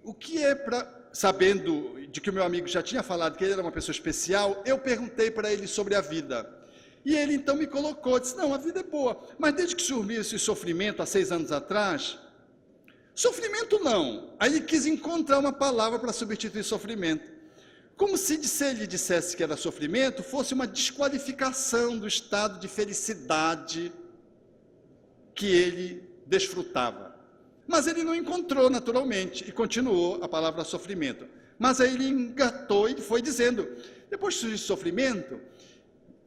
o que é para... Sabendo de que o meu amigo já tinha falado que ele era uma pessoa especial, eu perguntei para ele sobre a vida. E ele então me colocou, disse, não, a vida é boa, mas desde que surgiu esse sofrimento há 6 anos atrás, sofrimento não. Aí ele quis encontrar uma palavra para substituir sofrimento. Como se ele dissesse que era sofrimento, fosse uma desqualificação do estado de felicidade que ele desfrutava. Mas ele não encontrou naturalmente e continuou a palavra sofrimento. Mas aí ele engatou e foi dizendo, depois surgiu esse sofrimento,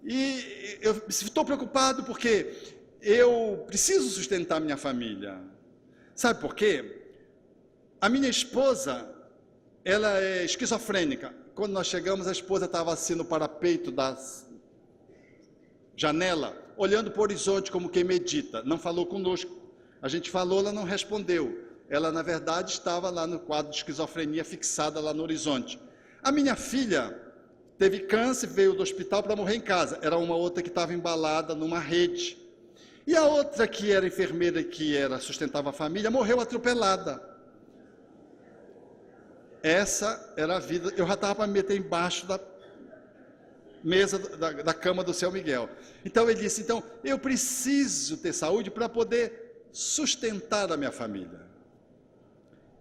e eu estou preocupado porque eu preciso sustentar minha família. Sabe por quê? A minha esposa, ela é esquizofrênica. Quando nós chegamos, a esposa estava assim no parapeito da janela, olhando para o horizonte como quem medita. Não falou conosco. A gente falou, ela não respondeu. Ela, na verdade, estava lá no quadro de esquizofrenia, fixada lá no horizonte. A minha filha teve câncer, veio do hospital para morrer em casa. Era uma outra que estava embalada numa rede. E a outra que era enfermeira, que sustentava a família, morreu atropelada. Essa era a vida. Eu já estava para me meter embaixo da mesa da cama do seu Miguel. Então ele disse, então, eu preciso ter saúde para poder sustentar a minha família.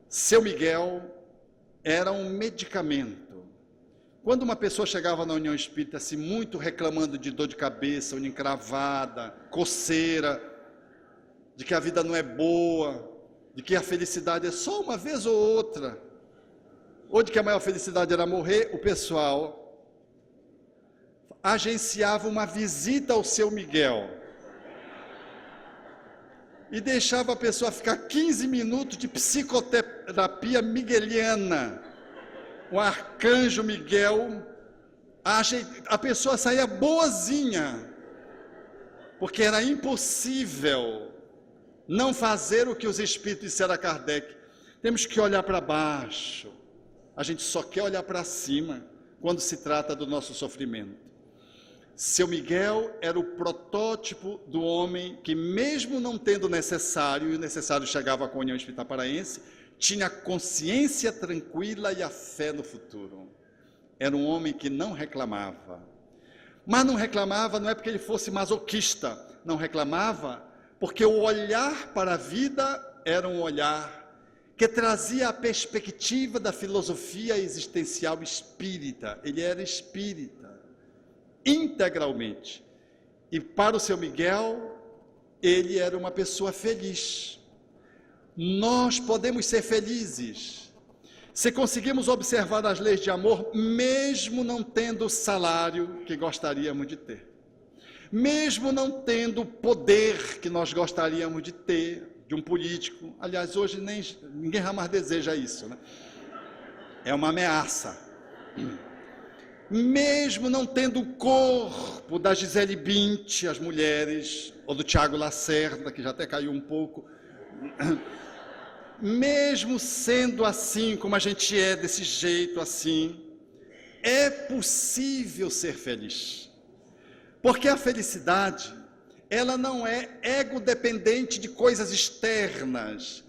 Seu Miguel era um medicamento. Quando uma pessoa chegava na União Espírita assim, muito reclamando de dor de cabeça, unha encravada, coceira, de que a vida não é boa, de que a felicidade é só uma vez ou outra, ou de que a maior felicidade era morrer, o pessoal agenciava uma visita ao seu Miguel e deixava a pessoa ficar 15 minutos de psicoterapia migueliana. O arcanjo Miguel, a pessoa saía boazinha, porque era impossível não fazer o que os espíritos disseram a Kardec. Temos que olhar para baixo, a gente só quer olhar para cima quando se trata do nosso sofrimento. Seu Miguel era o protótipo do homem que, mesmo não tendo necessário, e o necessário chegava com a União Espírita Paraense, tinha a consciência tranquila e a fé no futuro. Era um homem que não reclamava. Mas não reclamava não é porque ele fosse masoquista, não reclamava porque o olhar para a vida era um olhar que trazia a perspectiva da filosofia existencial espírita. Ele era espírita, integralmente. E para o seu Miguel, ele era uma pessoa feliz. Nós podemos ser felizes se conseguimos observar as leis de amor, mesmo não tendo o salário que gostaríamos de ter, mesmo não tendo o poder que nós gostaríamos de ter, de um político. Aliás, hoje ninguém jamais deseja isso, né? É uma ameaça. Mesmo não tendo o corpo da Gisele Bündchen, as mulheres, ou do Tiago Lacerda, que já até caiu um pouco. Mesmo sendo assim, como a gente é, desse jeito assim, é possível ser feliz. Porque a felicidade, ela não é ego-dependente de coisas externas.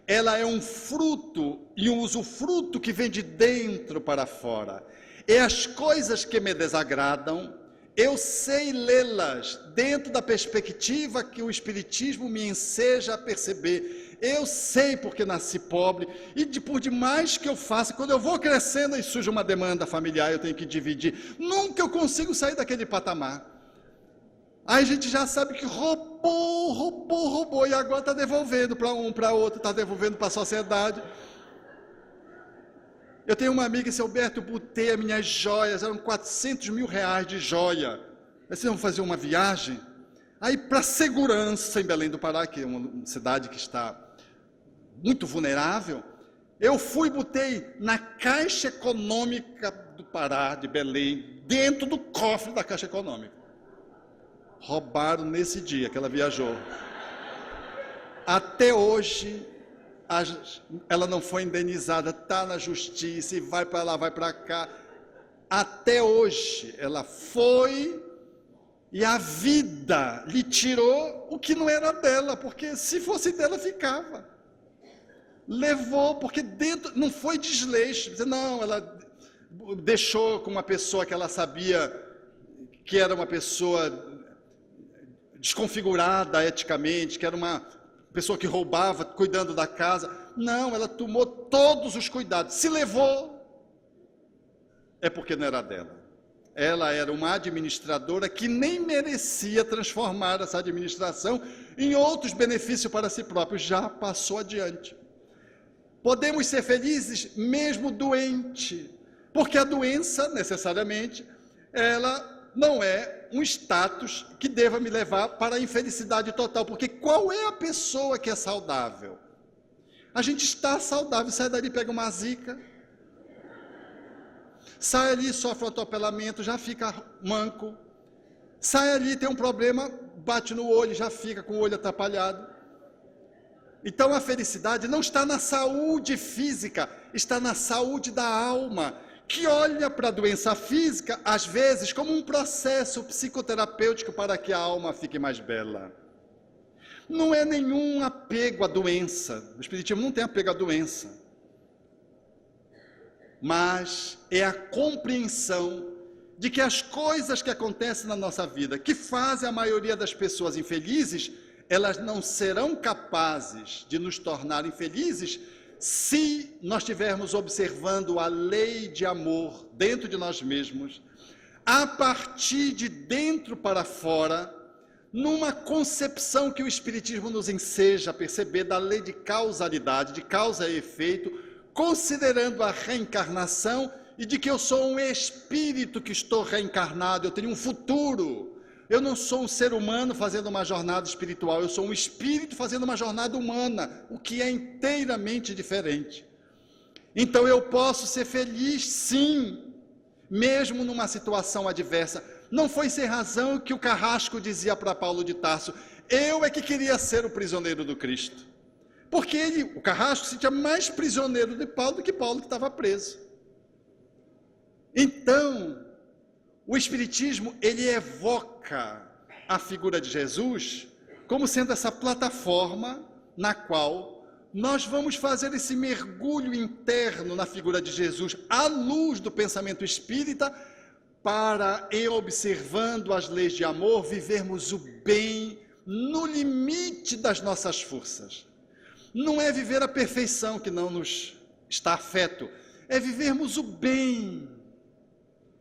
Ela é um fruto e um usufruto que vem de dentro para fora. E as coisas que me desagradam, eu sei lê-las dentro da perspectiva que o Espiritismo me enseja a perceber. Eu sei porque nasci pobre e por demais que eu faça, quando eu vou crescendo e surge uma demanda familiar, eu tenho que dividir. Nunca eu consigo sair daquele patamar. Aí a gente já sabe que roubou e agora está devolvendo para um, para outro, está devolvendo para a sociedade. Eu tenho uma amiga, seu Alberto, eu botei as minhas joias, eram 400 mil reais de joia. Vocês vão fazer uma viagem? Aí, para segurança em Belém do Pará, que é uma cidade que está muito vulnerável, eu fui e botei na Caixa Econômica do Pará, de Belém, dentro do cofre da Caixa Econômica. Roubaram nesse dia que ela viajou. Até hoje, ela não foi indenizada, está na justiça e vai para lá, vai para cá. Até hoje, ela foi e a vida lhe tirou o que não era dela, porque se fosse dela, ficava. Levou, porque dentro, não foi desleixo, não, ela deixou com uma pessoa que ela sabia que era uma pessoa desconfigurada eticamente, que era uma pessoa que roubava, cuidando da casa. Não, ela tomou todos os cuidados. Se levou, é porque não era dela. Ela era uma administradora que nem merecia transformar essa administração em outros benefícios para si própria. Já passou adiante. Podemos ser felizes mesmo doente, porque a doença, necessariamente, ela não é um status que deva me levar para a infelicidade total, porque qual é a pessoa que é saudável? A gente está saudável, sai dali, pega uma zika, sai ali, sofre um atropelamento, já fica manco, sai ali, tem um problema, bate no olho, já fica com o olho atrapalhado. Então a felicidade não está na saúde física, está na saúde da alma, que olha para a doença física, às vezes, como um processo psicoterapêutico para que a alma fique mais bela. Não é nenhum apego à doença, o Espiritismo não tem apego à doença, mas é a compreensão de que as coisas que acontecem na nossa vida, que fazem a maioria das pessoas infelizes, elas não serão capazes de nos tornar infelizes se nós estivermos observando a lei de amor dentro de nós mesmos, a partir de dentro para fora, numa concepção que o Espiritismo nos enseja a perceber da lei de causalidade, de causa e efeito, considerando a reencarnação e de que eu sou um espírito que estou reencarnado, eu tenho um futuro. Eu não sou um ser humano fazendo uma jornada espiritual, eu sou um espírito fazendo uma jornada humana, o que é inteiramente diferente. Então eu posso ser feliz, sim, mesmo numa situação adversa. Não foi sem razão que o Carrasco dizia para Paulo de Tarso: eu é que queria ser o prisioneiro do Cristo. Porque ele, o Carrasco, se sentia mais prisioneiro de Paulo do que Paulo que estava preso. Então, o Espiritismo, ele evoca a figura de Jesus como sendo essa plataforma na qual nós vamos fazer esse mergulho interno na figura de Jesus, à luz do pensamento espírita, para, em observando as leis de amor, vivermos o bem no limite das nossas forças. Não é viver a perfeição que não nos está afeto, é vivermos o bem,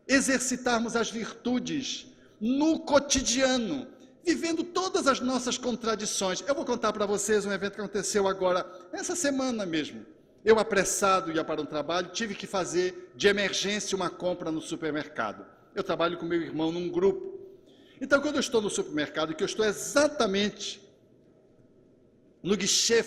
exercitarmos as virtudes no cotidiano, vivendo todas as nossas contradições. Eu vou contar para vocês um evento que aconteceu agora, essa semana mesmo. Eu, apressado, ia para um trabalho, tive que fazer de emergência uma compra no supermercado. Eu trabalho com meu irmão num grupo. Então, quando eu estou no supermercado, que eu estou exatamente no guichê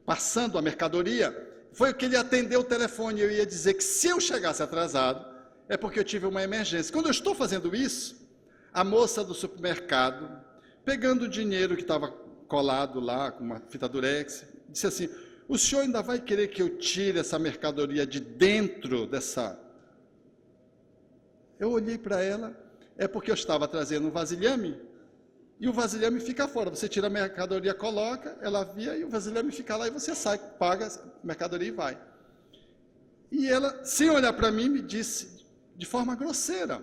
passando a mercadoria, foi o que ele atendeu o telefone. Eu ia dizer que se eu chegasse atrasado, é porque eu tive uma emergência. Quando eu estou fazendo isso, a moça do supermercado pegando o dinheiro que estava colado lá com uma fita durex, disse assim: o senhor ainda vai querer que eu tire essa mercadoria de dentro dessa... Eu olhei para ela, é porque eu estava trazendo um vasilhame, e o vasilhame fica fora, você tira a mercadoria, coloca, ela via, e o vasilhame fica lá, e você sai, paga a mercadoria e vai. E ela, sem olhar para mim, me disse, de forma grosseira,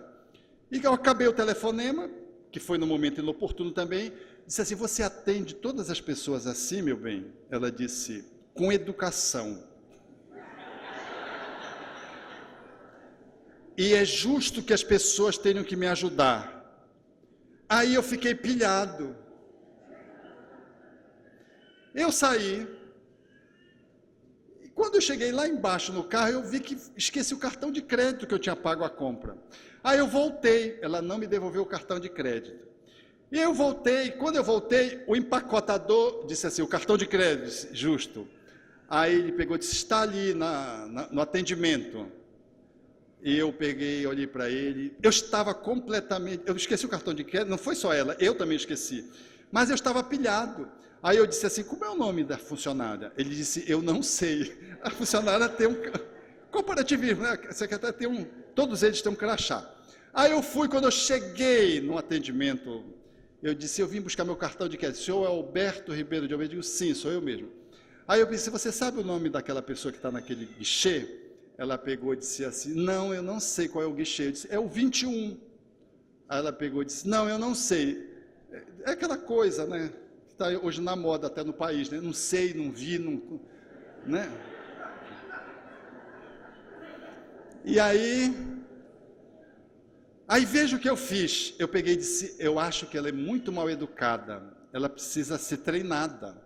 e eu acabei o telefonema, que foi no momento inoportuno também, disse assim: você atende todas as pessoas assim, meu bem? Ela disse: com educação. E é justo que as pessoas tenham que me ajudar. Aí eu fiquei pilhado. Eu saí. E quando eu cheguei lá embaixo no carro, eu vi que esqueci o cartão de crédito que eu tinha pago a compra. Aí eu voltei, ela não me devolveu o cartão de crédito. E eu voltei, quando eu voltei, o empacotador disse assim: o cartão de crédito, justo. Aí ele pegou e disse: está ali no atendimento. E eu peguei, olhei para ele, eu estava completamente, eu esqueci o cartão de crédito, não foi só ela, eu também esqueci, mas eu estava pilhado. Aí eu disse assim: como é o nome da funcionária? Ele disse: eu não sei. A funcionária tem um comparativismo, né? A secretária tem um, todos eles têm um crachá. Aí eu fui, quando eu cheguei no atendimento, eu disse: eu vim buscar meu cartão de crédito. O senhor é Alberto Ribeiro de Almeida? Eu digo: sim, sou eu mesmo. Aí eu disse: você sabe o nome daquela pessoa que está naquele guichê? Ela pegou e disse assim: não, eu não sei qual é o guichê. Eu disse: é o 21. Aí ela pegou e disse: não, eu não sei. É aquela coisa, né, que está hoje na moda até no país, né? Não sei, não vi, não, né? E aí veja o que eu fiz. Eu peguei e disse: eu acho que ela é muito mal educada, ela precisa ser treinada.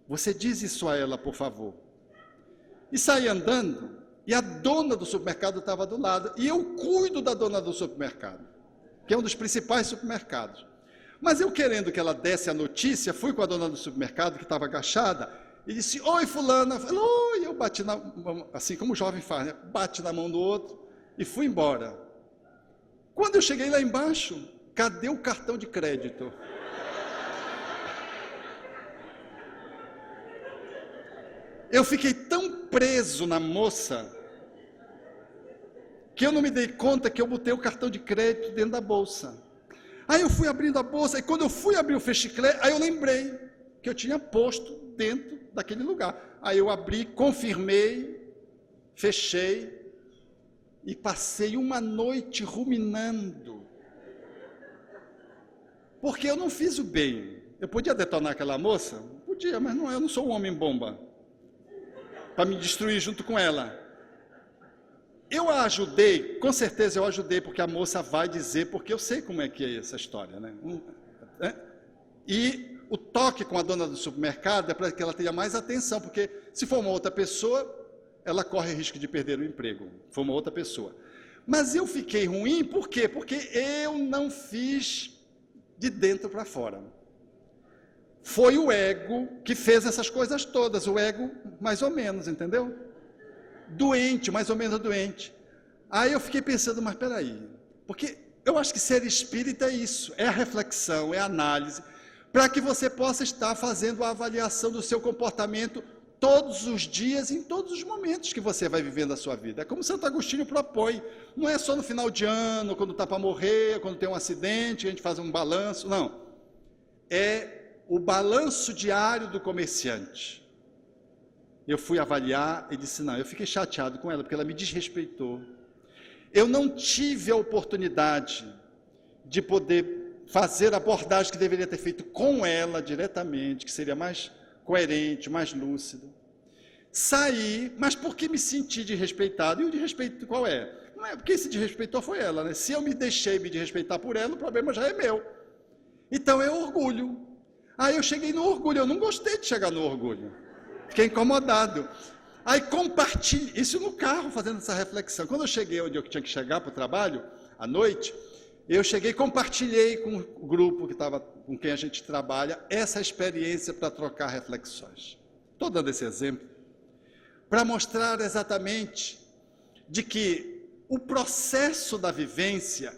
Você diz isso a ela, por favor. E saí andando, e a dona do supermercado estava do lado, e eu cuido da dona do supermercado, que é um dos principais supermercados. Mas eu, querendo que ela desse a notícia, fui com a dona do supermercado, que estava agachada, e disse: oi, fulana. Falou: oi. Eu bati na mão, assim como o jovem faz, né? Bate na mão do outro, e fui embora. Quando eu cheguei lá embaixo, cadê o cartão de crédito? Eu fiquei tão preso na moça, que eu não me dei conta que eu botei o cartão de crédito dentro da bolsa. Aí eu fui abrindo a bolsa, e quando eu fui abrir o fechiclé, aí eu lembrei que eu tinha posto dentro daquele lugar. Aí eu abri, confirmei, fechei, e passei uma noite ruminando. Porque eu não fiz o bem. Eu podia detonar aquela moça? Podia, mas não, eu não sou um homem bomba para me destruir junto com ela. Eu a ajudei, com certeza eu ajudei, porque a moça vai dizer, porque eu sei como é que é essa história, né? E o toque com a dona do supermercado é para que ela tenha mais atenção, porque se for uma outra pessoa, ela corre risco de perder o emprego, se for uma outra pessoa. Mas eu fiquei ruim, por quê? Porque eu não fiz de dentro para fora. Foi o ego que fez essas coisas todas, o ego mais ou menos, entendeu? Doente, mais ou menos doente. Aí eu fiquei pensando: mas peraí, porque eu acho que ser espírita é isso, é a reflexão, é a análise, para que você possa estar fazendo a avaliação do seu comportamento todos os dias, em todos os momentos que você vai vivendo a sua vida. É como Santo Agostinho propõe, não é só no final de ano, quando está para morrer, quando tem um acidente, a gente faz um balanço, não. É o balanço diário do comerciante. Eu fui avaliar e disse: não, eu fiquei chateado com ela, porque ela me desrespeitou. Eu não tive a oportunidade de poder fazer a abordagem que deveria ter feito com ela diretamente, que seria mais coerente, mais lúcido. Saí, mas porque me senti desrespeitado. E o desrespeito qual é? Não é porque se desrespeitou foi ela, né? Se eu me deixei me desrespeitar por ela, o problema já é meu. Então é orgulho. Aí eu cheguei no orgulho, eu não gostei de chegar no orgulho. Fiquei incomodado. Aí compartilhei, isso no carro, fazendo essa reflexão. Quando eu cheguei onde eu tinha que chegar para o trabalho, à noite, eu cheguei, compartilhei com o grupo que estava, com quem a gente trabalha, essa experiência para trocar reflexões. Estou dando esse exemplo para mostrar exatamente de que o processo da vivência,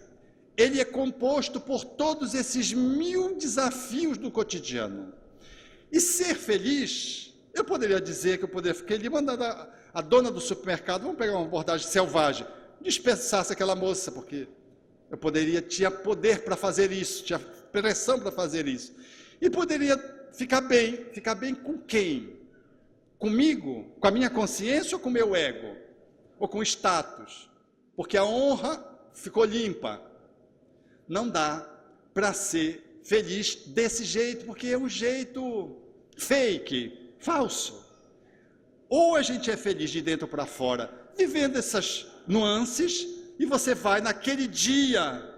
ele é composto por todos esses 1000 desafios do cotidiano. E ser feliz, eu poderia dizer que eu poderia ficar ali mandando a dona do supermercado, vamos pegar uma abordagem selvagem, dispensasse aquela moça, porque tinha poder para fazer isso, tinha pressão para fazer isso. E poderia ficar bem com quem? Comigo? Com a minha consciência ou com o meu ego? Ou com o status? Porque a honra ficou limpa. Não dá para ser feliz desse jeito, porque é um jeito fake, falso. Ou a gente é feliz de dentro para fora, vivendo essas nuances, e você vai naquele dia,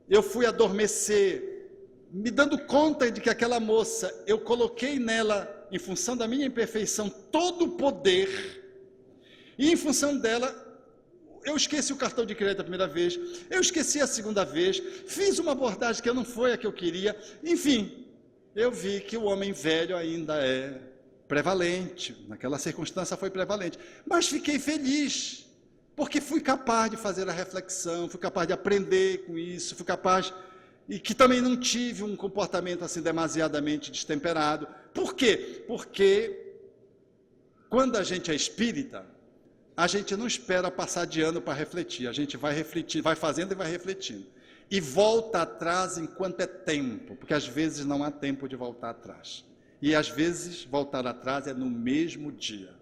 eu fui adormecer, me dando conta de que aquela moça, eu coloquei nela, em função da minha imperfeição, todo o poder, e em função dela, eu esqueci o cartão de crédito a primeira vez, eu esqueci a segunda vez, fiz uma abordagem que não foi a que eu queria, enfim, eu vi que o homem velho ainda é prevalente, naquela circunstância foi prevalente, mas fiquei feliz, porque fui capaz de fazer a reflexão, fui capaz de aprender com isso, fui capaz, e que também não tive um comportamento assim demasiadamente destemperado. Por quê? Porque quando a gente é espírita, a gente não espera passar de ano para refletir, a gente vai refletir, vai fazendo e vai refletindo. E volta atrás enquanto é tempo, porque às vezes não há tempo de voltar atrás. E às vezes voltar atrás é no mesmo dia.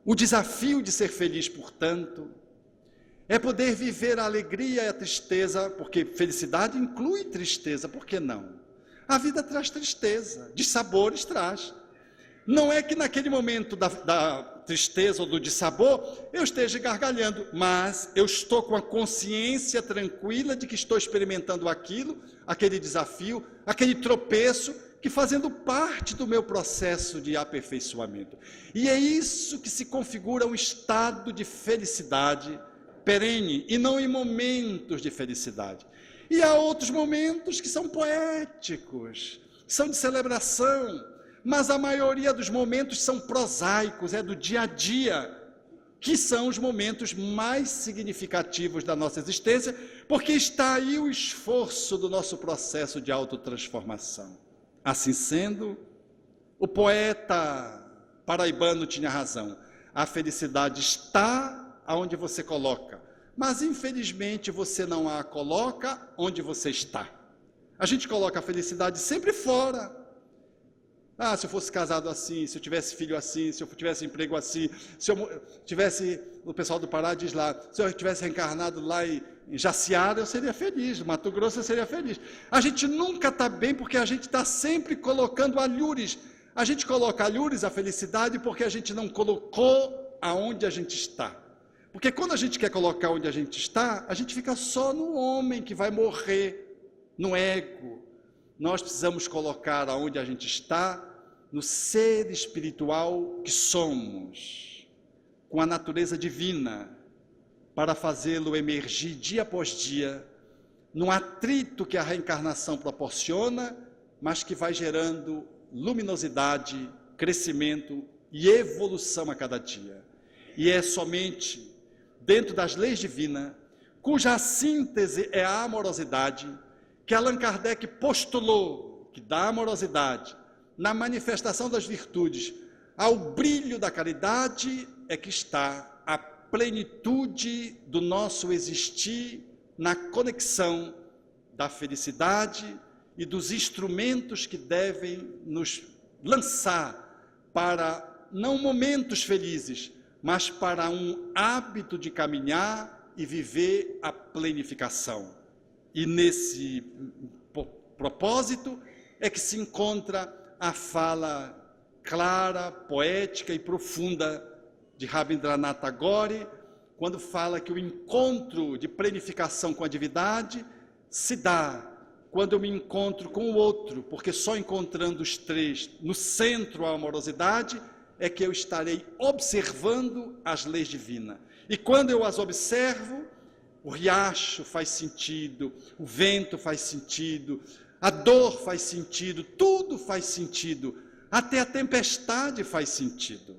O desafio de ser feliz, portanto, é poder viver a alegria e a tristeza, porque felicidade inclui tristeza, por que não? A vida traz tristeza, dissabores traz. Não é que naquele momento da tristeza ou do dissabor, eu esteja gargalhando, mas eu estou com a consciência tranquila de que estou experimentando aquilo, aquele desafio, aquele tropeço, que fazendo parte do meu processo de aperfeiçoamento. E é isso que se configura um estado de felicidade perene, e não em momentos de felicidade. E há outros momentos que são poéticos, são de celebração, mas a maioria dos momentos são prosaicos, é do dia a dia, que são os momentos mais significativos da nossa existência, porque está aí o esforço do nosso processo de autotransformação. Assim sendo, o poeta paraibano tinha razão, a felicidade está aonde você coloca, mas infelizmente você não a coloca onde você está. A gente coloca a felicidade sempre fora. Ah, se eu fosse casado assim, se eu tivesse filho assim, se eu tivesse emprego assim, se eu tivesse, o pessoal do Pará diz lá, se eu tivesse reencarnado lá em Jaciara, eu seria feliz, no Mato Grosso eu seria feliz. A gente nunca está bem porque a gente está sempre colocando alhures. A gente coloca alhures, a felicidade, porque a gente não colocou aonde a gente está. Porque quando a gente quer colocar onde a gente está, a gente fica só no homem que vai morrer, no ego. Nós precisamos colocar aonde a gente está, no ser espiritual que somos, com a natureza divina, para fazê-lo emergir dia após dia, num atrito que a reencarnação proporciona, mas que vai gerando luminosidade, crescimento e evolução a cada dia. E é somente dentro das leis divinas, cuja síntese é a amorosidade, que Allan Kardec postulou que da amorosidade, na manifestação das virtudes, ao brilho da caridade, é que está a plenitude do nosso existir na conexão da felicidade e dos instrumentos que devem nos lançar para, não momentos felizes, mas para um hábito de caminhar e viver a plenificação. E nesse propósito é que se encontra a fala clara, poética e profunda de Rabindranath Tagore, quando fala que o encontro de plenificação com a divindade se dá quando eu me encontro com o outro, porque só encontrando os três no centro a amorosidade é que eu estarei observando as leis divinas. E quando eu as observo, o riacho faz sentido, o vento faz sentido, a dor faz sentido, tudo faz sentido, até a tempestade faz sentido.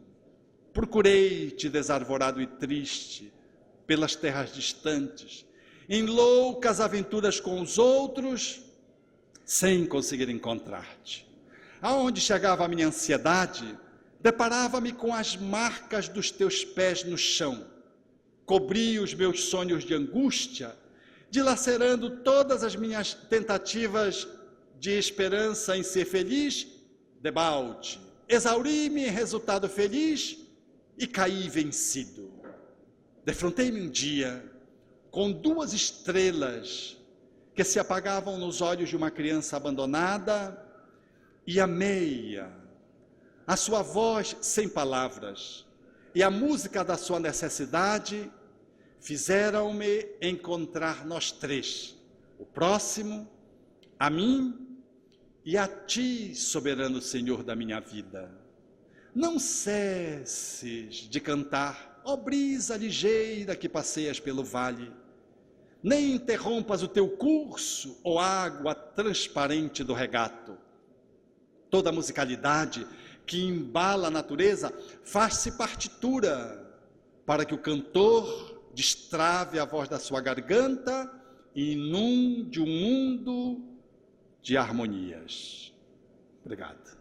Procurei-te desarvorado e triste pelas terras distantes, em loucas aventuras com os outros, sem conseguir encontrar-te. Aonde chegava a minha ansiedade, deparava-me com as marcas dos teus pés no chão. Cobri os meus sonhos de angústia, dilacerando todas as minhas tentativas de esperança em ser feliz, debalde. Exauri-me em resultado feliz e caí vencido. Defrontei-me um dia com 2 estrelas que se apagavam nos olhos de uma criança abandonada e amei-a. A sua voz sem palavras e a música da sua necessidade fizeram-me encontrar nós 3, o próximo, a mim e a ti, soberano Senhor da minha vida. Não cesses de cantar, ó brisa ligeira que passeias pelo vale, nem interrompas o teu curso, ó água transparente do regato. Toda a musicalidade que embala a natureza faz-se partitura para que o cantor destrave a voz da sua garganta e inunde o mundo de harmonias. Obrigado.